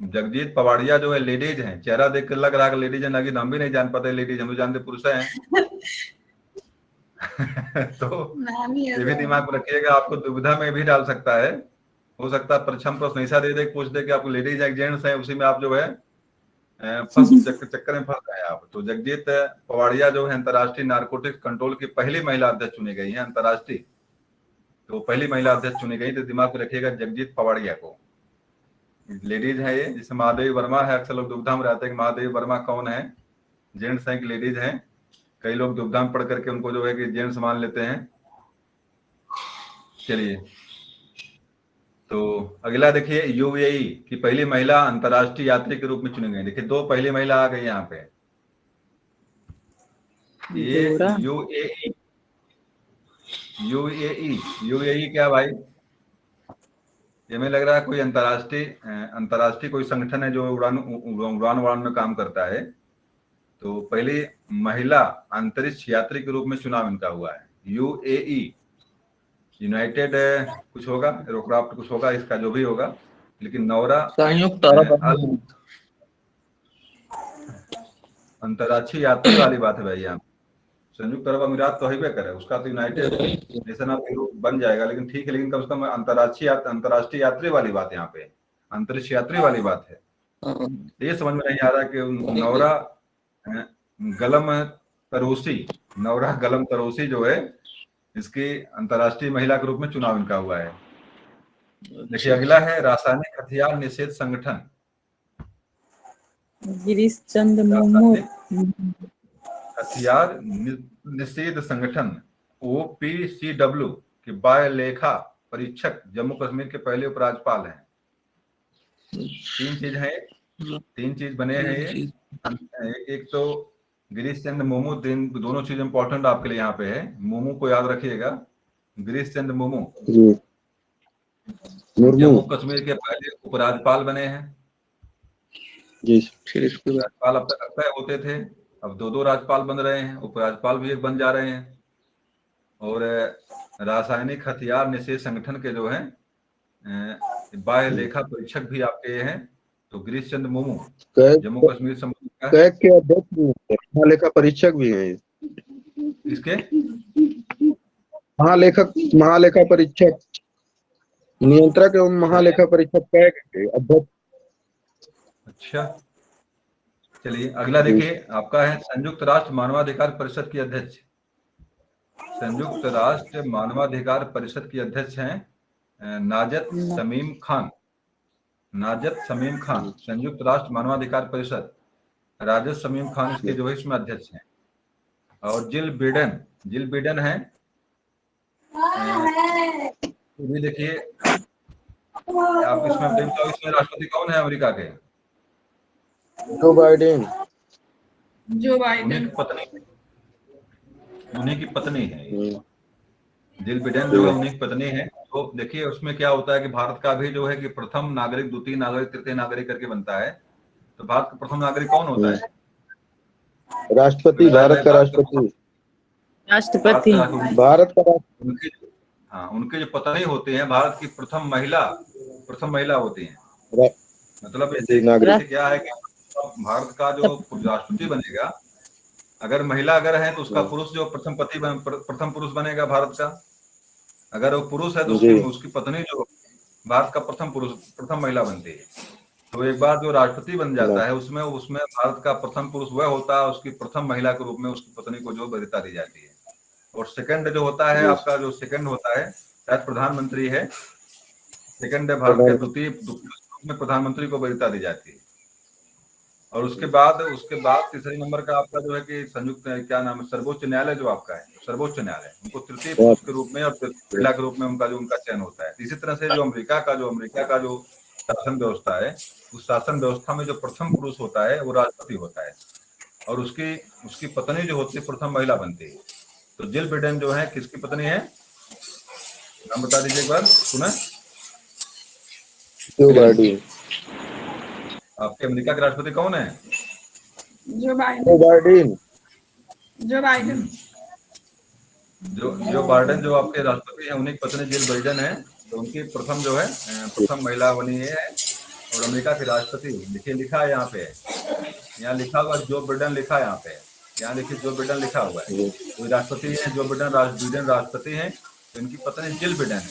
जगजीत पवाड़िया जो है लेडीज हैं। चेहरा देख कर लग रहा है लेडीज है, लेकिन हम भी नहीं जान पाते लेडीज, हम तो जानते पुरुष हैं। तो नाम ही ये भी ऐसा है। दिमाग में रखिएगा, आपको दुविधा में भी डाल सकता है। हो सकता है परीक्षा में प्रश्न ऐसा दे दे, पूछ दे कि आपको लेडीज है जेंट्स है, उसी में आप जो है चक्कर में फंस गए आप। तो जगजीत पवाड़िया जो है अंतर्राष्ट्रीय नारकोटिक्स कंट्रोल की पहली महिला अध्यक्ष चुनी गई है अंतर्राष्ट्रीय, तो पहली महिला अध्यक्ष चुनी गई। तो दिमाग में रखिएगा जगजीत पवाड़िया को। लेडीज है ये, जिसमें महादेवी वर्मा है। अक्सर लोग दुविधा में रहते हैं कि महादेवी वर्मा कौन है, जेंट्स है कि लेडीज है। कई लोग दुविधा में पढ़ करके उनको जो है कि जेंट्स मान लेते हैं। चलिए तो अगला देखिए, UAE की पहली महिला अंतर्राष्ट्रीय यात्री के रूप में चुनी गई। देखिए 2 पहली महिला आ गई यहाँ पे। ये UAE क्या भाई? ये हमें लग रहा है कोई अंतर्राष्ट्रीय कोई संगठन है जो उड़ान में काम करता है। तो पहली महिला अंतरिक्ष यात्री के रूप में चुनाव इनका हुआ है। यूएई, यूनाइटेड कुछ होगा, एरोक्राफ्ट कुछ होगा, इसका जो भी होगा, लेकिन नौरा संयुक्त अरब अमीरात। अंतर्राष्ट्रीय यात्री वाली बात है भाई। यहाँ संयुक्त अरब अमीरात तो है करे, उसका तो यूनाइटेड नेशन ऑफ यूरोप बन जाएगा, लेकिन ठीक है, लेकिन कम से कम अंतर्राष्ट्रीय यात्री वाली बात यहाँ पे, अंतरिक्ष यात्री वाली बात है। ये समझ में नहीं आ रहा कि नौरा गलम तरोसी जो है, इसकी अंतर्राष्ट्रीय महिला के रूप में चुनाव इनका हुआ है। देखिए अगला है रासायनिक हथियार निषेध संगठन। गिरीश चंद्र मुर्मू। हथियार निषेध संगठन OPCW के बाह्य लेखा परीक्षक जम्मू कश्मीर के पहले उपराज्यपाल हैं। तीन चीज बने हैं ये। एक तो गिरीश चंद्र मुर्मू, दोनों चीज इंपॉर्टेंट आपके लिए यहाँ पे है, मुर्मू को याद रखिएगा। गिरीश चंद्र मुर्मू जम्मू कश्मीर के पहले उपराज्यपाल बने हैं जी। फिर इसके राज्यपाल अब तक अक्षय होते थे, अब दो राज्यपाल बन रहे हैं, उपराज्यपाल भी एक बन जा रहे हैं। और रासायनिक हथियार निषेध संगठन के जो है बाह्य लेखा परीक्षक भी आपके हैं। तो गिरीश चंद्र मुर्मू जम्मू कश्मीर कैग के अध्यक्ष भी हैं, महालेखा परीक्षक भी हैं। इसके महालेखा परीक्षक, नियंत्रक एवं महालेखा परीक्षक कैग के अध्यक्ष। अच्छा, चलिए अगला देखिए आपका है संयुक्त राष्ट्र मानवाधिकार परिषद की अध्यक्ष। संयुक्त राष्ट्र मानवाधिकार परिषद की अध्यक्ष हैं नाजत शमीम खान। संयुक्त राष्ट्र मानवाधिकार परिषद, राजद शमीम खान इसके जो है इसमें अध्यक्ष हैं। और जिल बिडेन है, भी देखिए आप इसमें राष्ट्रपति कौन है अमेरिका के? जो बाइडेन, उन्हीं की पत्नी है। जिल बिडेन जो है उन्हीं की पत्नी है। तो देखिए उसमें क्या होता है कि भारत का भी जो है कि प्रथम नागरिक, द्वितीय नागरिक, तृतीय नागरिक करके बनता है। तो भारत का प्रथम नागरिक कौन होता है? राष्ट्रपति, भारत का राष्ट्रपति। भारत का उनके जो पत्नी होते हैं भारत की प्रथम महिला होती हैं। मतलब ऐसे क्या है कि भारत का जो राष्ट्रपति बनेगा, अगर महिला है तो उसका पुरुष जो प्रथम पुरुष बनेगा भारत का। अगर वो पुरुष है तो उसकी पत्नी जो भारत का प्रथम महिला बनती है। तो एक बार जो राष्ट्रपति बन जाता है उसमें भारत का प्रथम पुरुष वह होता है, उसकी प्रथम महिला के रूप में उसकी पत्नी को जो वरीयता दी जाती है। और सेकंड जो होता है आपका, जो सेकंड होता है शायद प्रधानमंत्री है, सेकंड है भारत के द्वितीय रूप में प्रधानमंत्री को वरीयता दी जाती है। और उसके बाद तीसरे नंबर का आपका जो है कि संयुक्त क्या नाम है, सर्वोच्च न्यायालय जो आपका है, सर्वोच्च न्यायालय, उनको तृतीय पुरुष के रूप में और महिला के रूप में उनका चयन होता है। इसी तरह से जो अमेरिका का जो शासन व्यवस्था है, उस शासन व्यवस्था में जो प्रथम पुरुष होता है वो राष्ट्रपति होता है, और उसकी पत्नी जो होती है प्रथम महिला बनती है। तो जिल बिडेन जो है किसकी पत्नी है, नाम बता दीजिए एक बार, सुना? आपके अमेरिका के राष्ट्रपति कौन है? जो बाइडेन जो आपके राष्ट्रपति हैं, उन्हीं की पत्नी जिल बिडेन है। तो उनकी प्रथम महिला बनी है। और अमेरिका के राष्ट्रपति देखिए लिखा है यहाँ पे, यहाँ लिखा हुआ जो बिडेन लिखा है यहाँ पे, यहाँ देखिए जो बिडेन लिखा हुआ है। तो राष्ट्रपति है जो बिडेन राष्ट्रपति हैं, तो इनकी पत्नी जिल बिडेन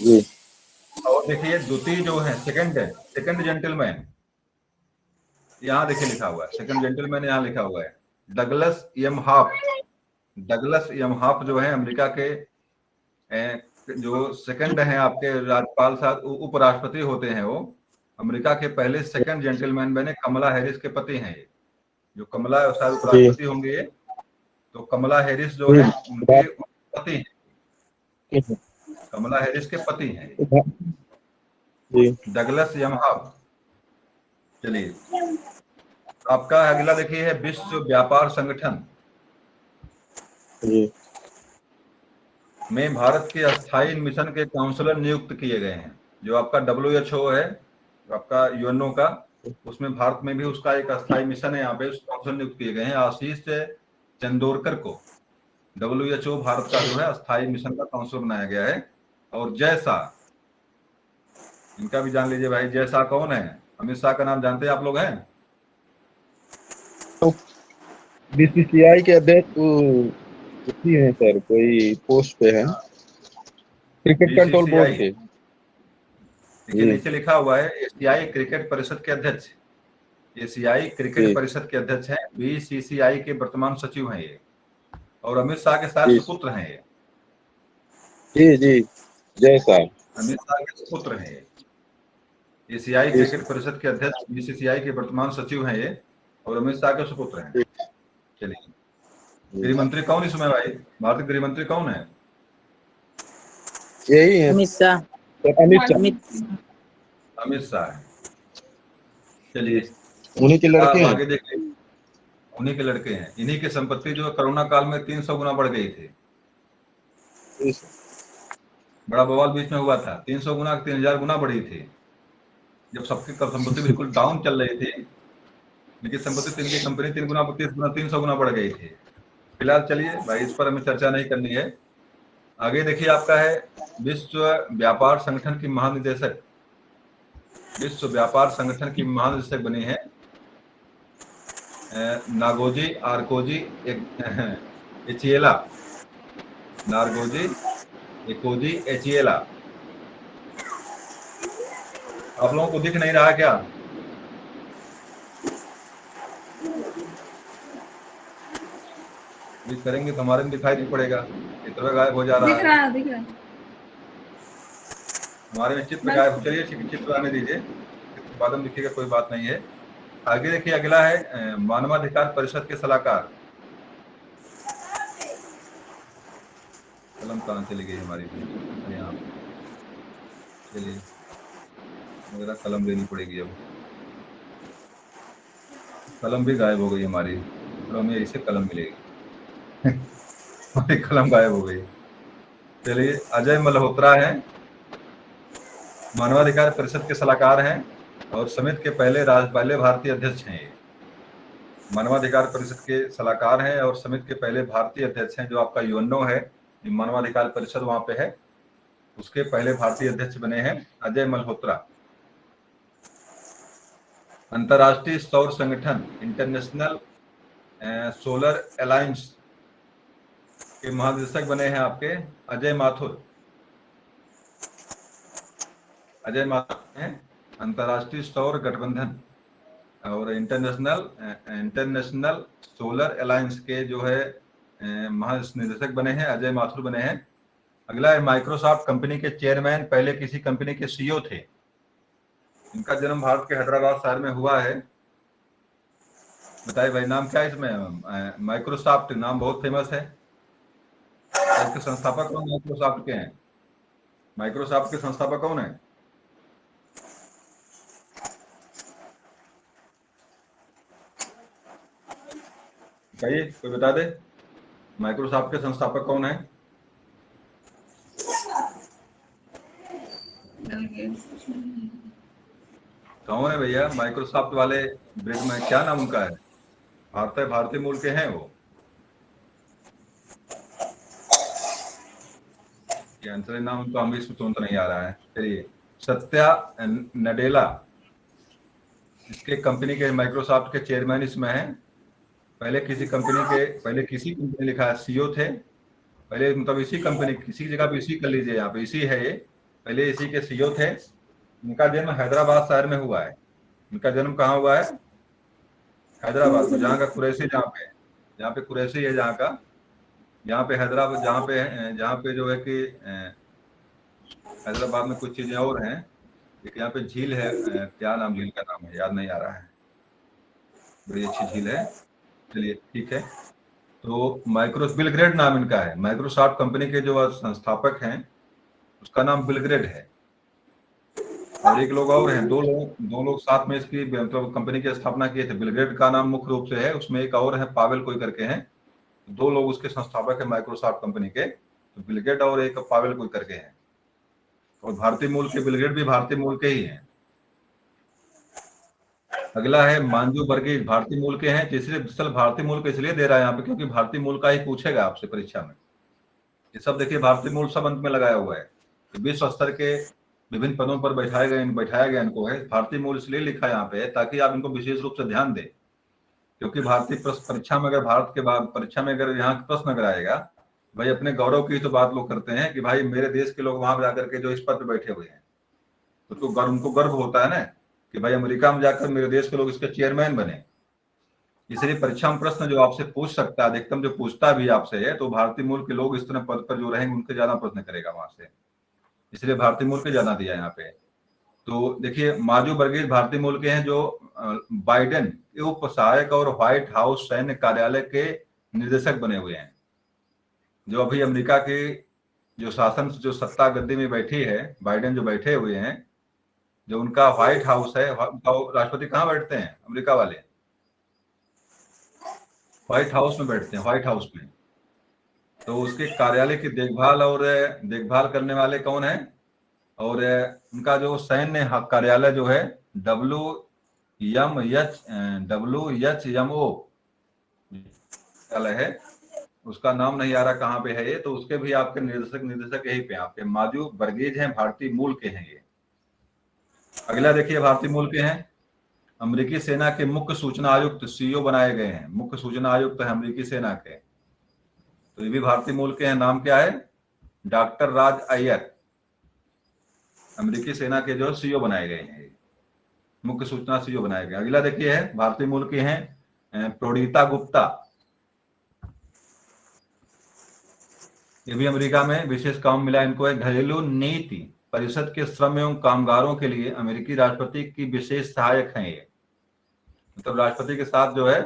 है। और देखिए द्वितीय जो है सेकंड जेंटलमैन, यहाँ देखिए लिखा हुआ है, सेकंड जेंटलमैन यहाँ लिखा हुआ है डगलस एम हाफ जो है अमेरिका के जो सेकंड हैं आपके राज्यपाल साहब, उपराष्ट्रपति होते हैं। वो अमेरिका के पहले सेकंड जेंटलमैन बने, कमला हैरिस के पति हैं ये, जो कमला शायद उपराष्ट्रपति होंगे। तो कमला हैरिस जो है उनके पति हैं, कमला हैरिस के पति हैं डगलस एम हाफ। चलिए आपका अगला देखिए है विश्व व्यापार संगठन में भारत के अस्थायी मिशन के काउंसलर नियुक्त किए गए हैं। जो आपका WHO है, आपका UNO का, उसमें भारत में भी उसका एक अस्थायी मिशन है, यहाँ पे काउंसिल नियुक्त किए गए हैं आशीष चंदोरकर को। WHO भारत का जो है अस्थायी मिशन का काउंसिल बनाया गया है। और जय शाह, इनका भी जान लीजिए भाई। जय शाह कौन है? अमित शाह का नाम जानते हैं आप लोग? हैं बीसीसीआई के अध्यक्ष उसी हैं सर, कोई पोस्ट पे है, क्रिकेट कंट्रोल बोर्ड बीसीसीआई के। देखिए नीचे लिखा हुआ है एशियाई क्रिकेट परिषद के अध्यक्ष। एशियाई क्रिकेट जी परिषद के अध्यक्ष हैं, बीसीसीआई के वर्तमान सचिव हैं ये, और अमित शाह के शायद जी सुपुत्र हैं ये। जी जी, जय शाह। अमित शाह के सुपुत्र हैं ये। एशियाई जी क्रिकेट परिषद के अध्यक्ष, बीसीसीआई के वर्तमान सचिव हैं ये, और अमित शाह के सुपुत्र हैं। चलिए, गृह मंत्री कौन इसमें भाई? भारत के गृह मंत्री कौन है? यही है अमित शाह। सर, अमित शाह। अमित शाह है। चलिए उन्हीं के लड़के अब हैं। आगे देखिए, उन्हीं के लड़के हैं। इन्हीं की संपत्ति जो है कोरोना काल में 300 गुना बढ़ गई थी। जी सर। बड़ा बवाल बीच में हुआ था, 300 गुना 3000 गुना बढ़ी थी, जब सबकी संपत्ति बिल्कुल डाउन चल रही थी, लेकिन संपत्ति तीन की कंपनी 3 गुना 300 गुना बढ़ गई थी। फिलहाल चलिए भाई, इस पर हमें चर्चा नहीं करनी है। आगे देखिए, आपका है विश्व व्यापार संगठन की महानिदेशक। विश्व व्यापार संगठन की महानिदेशक बनी है नागोजी आर्कोजी एचिएला। नागोजी एकोजी एचिएला। आप लोगों को दिख नहीं रहा क्या? क्लिक करेंगे तो हमारे में दिखाई नहीं पड़ेगा, चित्र गायब हो जा रहा दिख है। रहा है, दिख रहा है। हमारे में चित्र गायब। चलिए चित्र आने दीजिए, बाद में दिखेगा, कोई बात नहीं है। आगे देखिए, अगला है मानवाधिकार परिषद के सलाहकार। कलम कहाँ चली गई हमारी? यहाँ चलिए, मेरा कलम लेनी पड़ेगी। अब कलम भी गायब हो गई हमारी, तो हमें ऐसे कलम मिलेगी। हमारी कलम गायब हो गई। चलिए, अजय मल्होत्रा है, मानवाधिकार परिषद के सलाहकार हैं और समिति के पहले भारतीय अध्यक्ष हैं। ये मानवाधिकार परिषद के सलाहकार हैं और समिति के पहले भारतीय अध्यक्ष हैं। जो आपका यूएनओ है, मानवाधिकार परिषद वहां पे है, उसके पहले भारतीय अध्यक्ष बने हैं अजय मल्होत्रा। अंतरराष्ट्रीय सौर संगठन इंटरनेशनल सोलर अलायंस के महानिदेशक बने हैं आपके अजय माथुर। अजय माथुर हैं अंतरराष्ट्रीय सौर गठबंधन और इंटरनेशनल सोलर अलायंस के जो है महानिदेशक बने हैं, अजय माथुर बने हैं। अगला है माइक्रोसॉफ्ट कंपनी के चेयरमैन, पहले किसी कंपनी के सीईओ थे। इनका जन्म भारत के हैदराबाद शहर में हुआ है। बताइए भाई, नाम क्या है इसमें? माइक्रोसॉफ्ट नाम बहुत फेमस है। इसके संस्थापक कौन माइक्रोसॉफ्ट के हैं? माइक्रोसॉफ्ट के संस्थापक कौन है? बताइए, कोई बता दे, माइक्रोसॉफ्ट के संस्थापक कौन है? कौन है भैया माइक्रोसॉफ्ट वाले? ब्रिज में क्या नाम उनका है? भारतीय मूल के हैं वो। आंसर नाम तो हमें इसमें तुरंत नहीं आ रहा है। चलिए, सत्या नडेला, इसके कंपनी के माइक्रोसॉफ्ट के चेयरमैन इसमें हैं। पहले किसी कंपनी लिखा है, सीईओ थे पहले, मतलब इसी कंपनी, किसी जगह पे इसी कर लीजिए, यहाँ पे इसी है ये, पहले इसी के सीईओ थे। इनका जन्म हैदराबाद शहर में हुआ है। इनका जन्म कहाँ हुआ है? हैदराबाद में, जहाँ का कुरैशी, जहाँ पे कुरैशी है, यहाँ पे हैदराबाद, जहाँ पे जो है कि हैदराबाद में कुछ चीजें और हैं। एक यहाँ पे झील है, क्या नाम, झील का नाम है याद नहीं आ रहा है, बड़ी अच्छी झील है। चलिए ठीक है। तो बिल ग्रेट नाम इनका है। माइक्रोसॉफ्ट कंपनी के जो संस्थापक हैं उसका नाम बिल ग्रेट है। और एक लोग और हैं, दो लोग साथ में इसकी मतलब कंपनी की स्थापना किए थे। बिल गेट का नाम मुख्य रूप से है, उसमें एक और है पावेल कोई करके हैं। दो लोग उसके संस्थापक है माइक्रोसॉफ्ट कंपनी के, तो बिल गेट और एक पावेल कोई करके हैं। और भारतीय मूल के बिल गेट भी भारतीय मूल के ही हैं। अगला है मांजू वर्गीज, भारतीय मूल के हैं। तीसरे दरअसल भारतीय मूल का इसलिए दे रहा है यहाँ पे क्योंकि भारतीय मूल का ही पूछेगा आपसे परीक्षा में। ये सब देखिए भारतीय मूल सब अंत में लगाया हुआ है। विश्व स्तर के विभिन्न पदों पर बैठाया गया इनको है। भारतीय मूल इसलिए लिखा यहाँ पे है ताकि आप इनको विशेष रूप से ध्यान दें, क्योंकि भारतीय परीक्षा में अगर भारत के बाद परीक्षा में अगर यहाँ प्रश्न अगर आएगा, भाई अपने गौरव की तो बात लोग करते हैं कि भाई मेरे देश के लोग वहां जाकर के जो इस पद पे बैठे हुए हैं, तो उनको गर्व होता है ना कि भाई अमेरिका में जाकर मेरे देश के लोग इसके चेयरमैन बने। इसलिए परीक्षा में प्रश्न जो आपसे पूछ सकता है, अधिकतम जो पूछता भी आपसे है, तो भारतीय मूल के लोग इस तरह पद पर जो रहेंगे उनके ज्यादा प्रश्न करेगा वहां से, इसलिए भारतीय मूल के ज्यादा दिया यहाँ पे। तो देखिए माजू वर्गीज भारतीय मूल के हैं जो बाइडेन के उप सहायक और व्हाइट हाउस सैन्य कार्यालय के निर्देशक बने हुए हैं। जो अभी अमेरिका की जो शासन जो सत्ता गद्दी में बैठी है, बाइडेन जो बैठे हुए हैं, जो उनका व्हाइट हाउस है, राष्ट्रपति कहाँ बैठते हैं अमेरिका वाले? व्हाइट हाउस में बैठते हैं, व्हाइट हाउस में। तो उसके कार्यालय की देखभाल करने वाले कौन है? और उनका जो सैन्य कार्यालय जो है WHMO कार्यालय है, उसका नाम नहीं आ रहा कहाँ पे है ये, तो उसके भी आपके निर्देशक यही पे आपके माजू वर्गीज हैं, भारतीय मूल के हैं ये। अगला देखिए भारतीय मूल के हैं अमेरिकी सेना के मुख्य सूचना आयुक्त CEO बनाए गए हैं। मुख्य सूचना आयुक्त है अमेरिकी सेना के, तो ये भी भारतीय मूल के हैं। नाम क्या है? डॉक्टर राज अय्यर, अमेरिकी सेना के जो CEO बनाए गए हैं, मुख्य सूचना CEO बनाए गए। अगला देखिए है भारतीय मूल के हैं प्रोडिता गुप्ता, ये भी अमेरिका में विशेष काम मिला इनको है। घरेलू नीति परिषद के श्रम एवं कामगारों के लिए अमेरिकी राष्ट्रपति की विशेष सहायक हैं ये, मतलब राष्ट्रपति के साथ जो है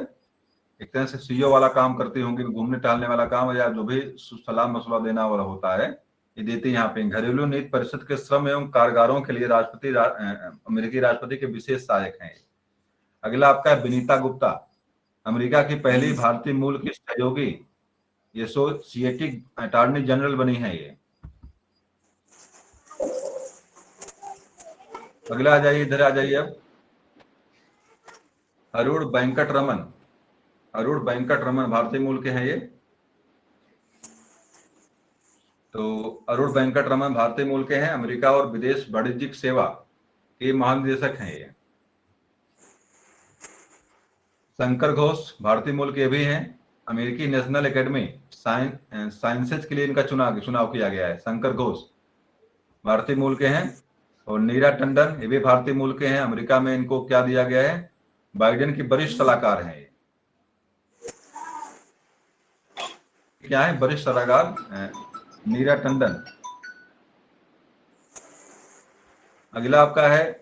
एक तरह से CEO वाला काम करती होंगी, घूमने टहलने वाला काम या जो भी सलाह मसला देना वाला होता है, ये देती यहाँ पे। घरेलू नीति परिषद के श्रम एवं कामगारों के लिए अमेरिकी राष्ट्रपति के विशेष सहायक हैं। अगला आपका है विनीता गुप्ता, अमेरिका की पहली भारतीय मूल की सहयोगी एसोसिएटेड अटॉर्नी जनरल बनी है ये। अगला आ जाइए, इधर आ जाइए अब, अरुण वेंकट रमन। अरुण वेंकट रमन भारतीय मूल के हैं ये। तो अरुण वेंकट रमन भारतीय मूल के हैं, अमेरिका और विदेश वाणिज्यिक सेवा के महानिदेशक हैं ये। शंकर घोष भारतीय मूल के भी हैं, अमेरिकी नेशनल एकेडमी साइंसेज के लिए इनका चुनाव किया गया है। शंकर घोष भारतीय मूल के हैं। और नीरा टंडन ये भी भारतीय मूल के हैं, अमेरिका में इनको क्या दिया गया है? बाइडेन की वरिष्ठ सलाहकार हैं ये। क्या है वरिष्ठ सलाहकार? नीरा टंडन। अगला आपका है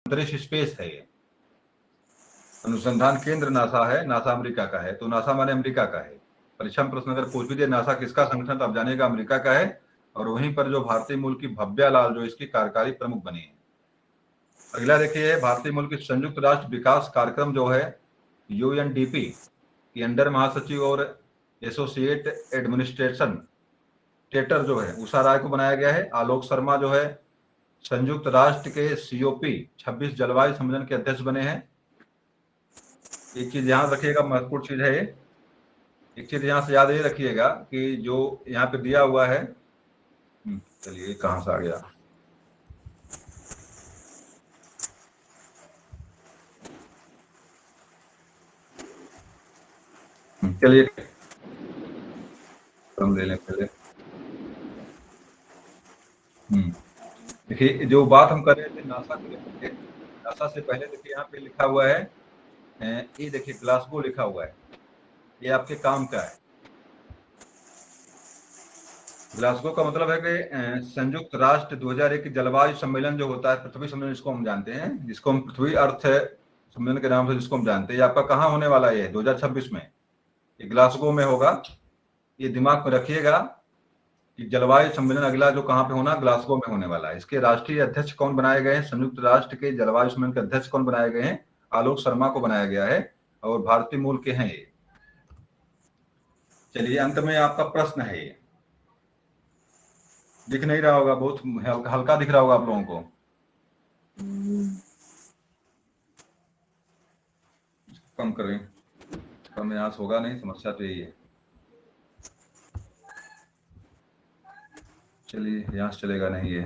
अंतरिक्ष स्पेस है ये, अनुसंधान केंद्र नासा है, नासा अमेरिका का है, तो नासा माने अमेरिका का है। परीक्षा में प्रश्न अगर पूछ भी दिया नासा किसका संगठन, तो आप जानिएगा अमेरिका का है, और वहीं पर जो भारतीय मूल की भव्या लाल जो इसकी कार्यकारी प्रमुख बनी है। अगला देखिए, भारतीय मूल की संयुक्त राष्ट्र विकास कार्यक्रम जो है यूएनडीपी की अंडर महासचिव और एसोसिएट एडमिनिस्ट्रेटर जो है उषा राय को बनाया गया है। आलोक शर्मा जो है संयुक्त राष्ट्र के COP 26 जलवायु सम्मेलन के अध्यक्ष बने हैं। एक चीज ध्यान रखिएगा, महत्वपूर्ण चीज है, एक चीज यहाँ से याद ये रखिएगा कि जो यहाँ पे दिया हुआ है, चलिए कहाँ से आ गया, चलिए हम ले लें पहले। देखिए जो बात हम कर रहे थे नासा को लेकर, नासा से पहले देखिए यहाँ पे लिखा हुआ है, ये देखिए ग्लासगो लिखा हुआ है, ये आपके काम का है। ग्लासगो का मतलब है कि संयुक्त राष्ट्र 2001 की जलवायु सम्मेलन जो होता है, पृथ्वी सम्मेलन जिसको हम जानते हैं, जिसको हम पृथ्वी अर्थ सम्मेलन के नाम से जिसको हम जानते हैं, ये आपका कहाँ होने वाला है? 2026 में, ये ग्लासगो में होगा। ये दिमाग में रखिएगा कि जलवायु सम्मेलन अगला जो कहाँ पे होना, ग्लासगो में होने वाला है। इसके राष्ट्रीय अध्यक्ष कौन बनाए गए हैं? संयुक्त राष्ट्र के जलवायु सम्मेलन के अध्यक्ष कौन बनाए गए हैं? आलोक शर्मा को बनाया गया है, और भारतीय मूल के हैं ये। चलिए अंत में आपका प्रश्न है, ये दिख नहीं रहा होगा, बहुत हल्का दिख रहा होगा आप लोगों को। कम करें, कम यहाँ से होगा नहीं, समस्या तो यही है। चलिए यहाँ से चलेगा नहीं, ये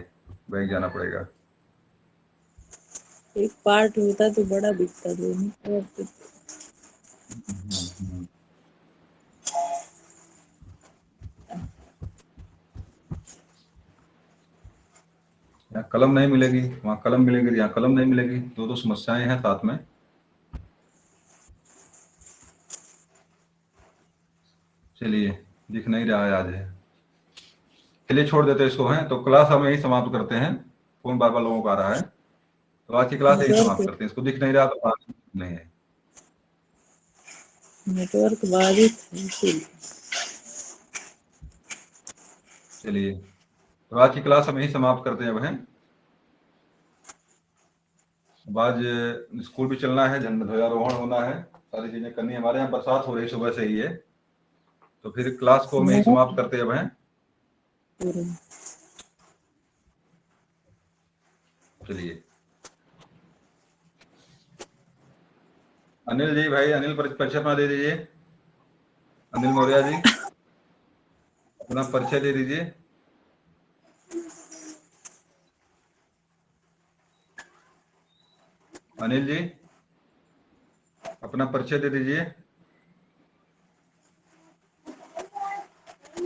बैंक जाना पड़ेगा। एक पार्ट होता तो बड़ा बिकता दोनों। यहाँ कलम नहीं मिलेगी, वहाँ कलम मिलेगी, यहाँ कलम नहीं मिलेगी, दो समस्याएं हैं साथ में। चलिए दिख नहीं रहा है आज है, चलिए छोड़ देते इसको, हैं तो क्लास हम यही समाप्त करते हैं। फोन बार बार लोगों को आ रहा है, तो आज की क्लास यही समाप्त करते हैं। इसको दिख नहीं रहा तो नहीं है, नेटवर्क बाधित है। चलिए तो आज की क्लास हम यही समाप्त करते हैं बहन। अब आज स्कूल भी चलना है, झंडा ध्वजारोहण होना है, सारी चीजें करनी है। हमारे यहाँ बरसात हो रही सुबह से ही है, तो फिर क्लास को हम यही समाप्त करते हैं बहन। चलिए अनिल जी, भाई अनिल परिचय अपना दे दीजिए। अनिल मौर्य जी अपना परिचय दे दीजिए। अनिल जी अपना परिचय दे दीजिए।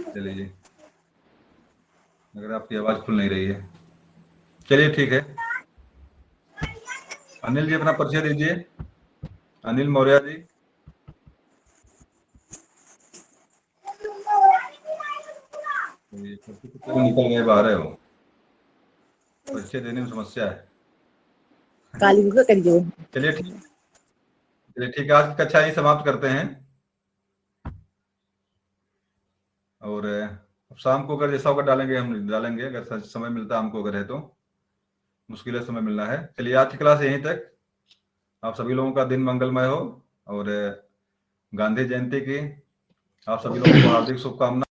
चलिए अगर आपकी आवाज खुल नहीं रही है, चलिए ठीक है। अनिल जी अपना परिचय दीजिए। अनिल मौर्य जी, निकल गए बाहर है, वो परिचय देने में समस्या है। चलिए ठीक है, आज की कक्षा ही समाप्त करते हैं। और अब शाम को अगर जैसा होगा डालेंगे, हम डालेंगे अगर समय मिलता है हमको, अगर है तो, मुश्किल है समय मिलना है। चलिए आज की क्लास यहीं तक। आप सभी लोगों का दिन मंगलमय हो, और गांधी जयंती की आप सभी लोगों को हार्दिक शुभकामनाएं।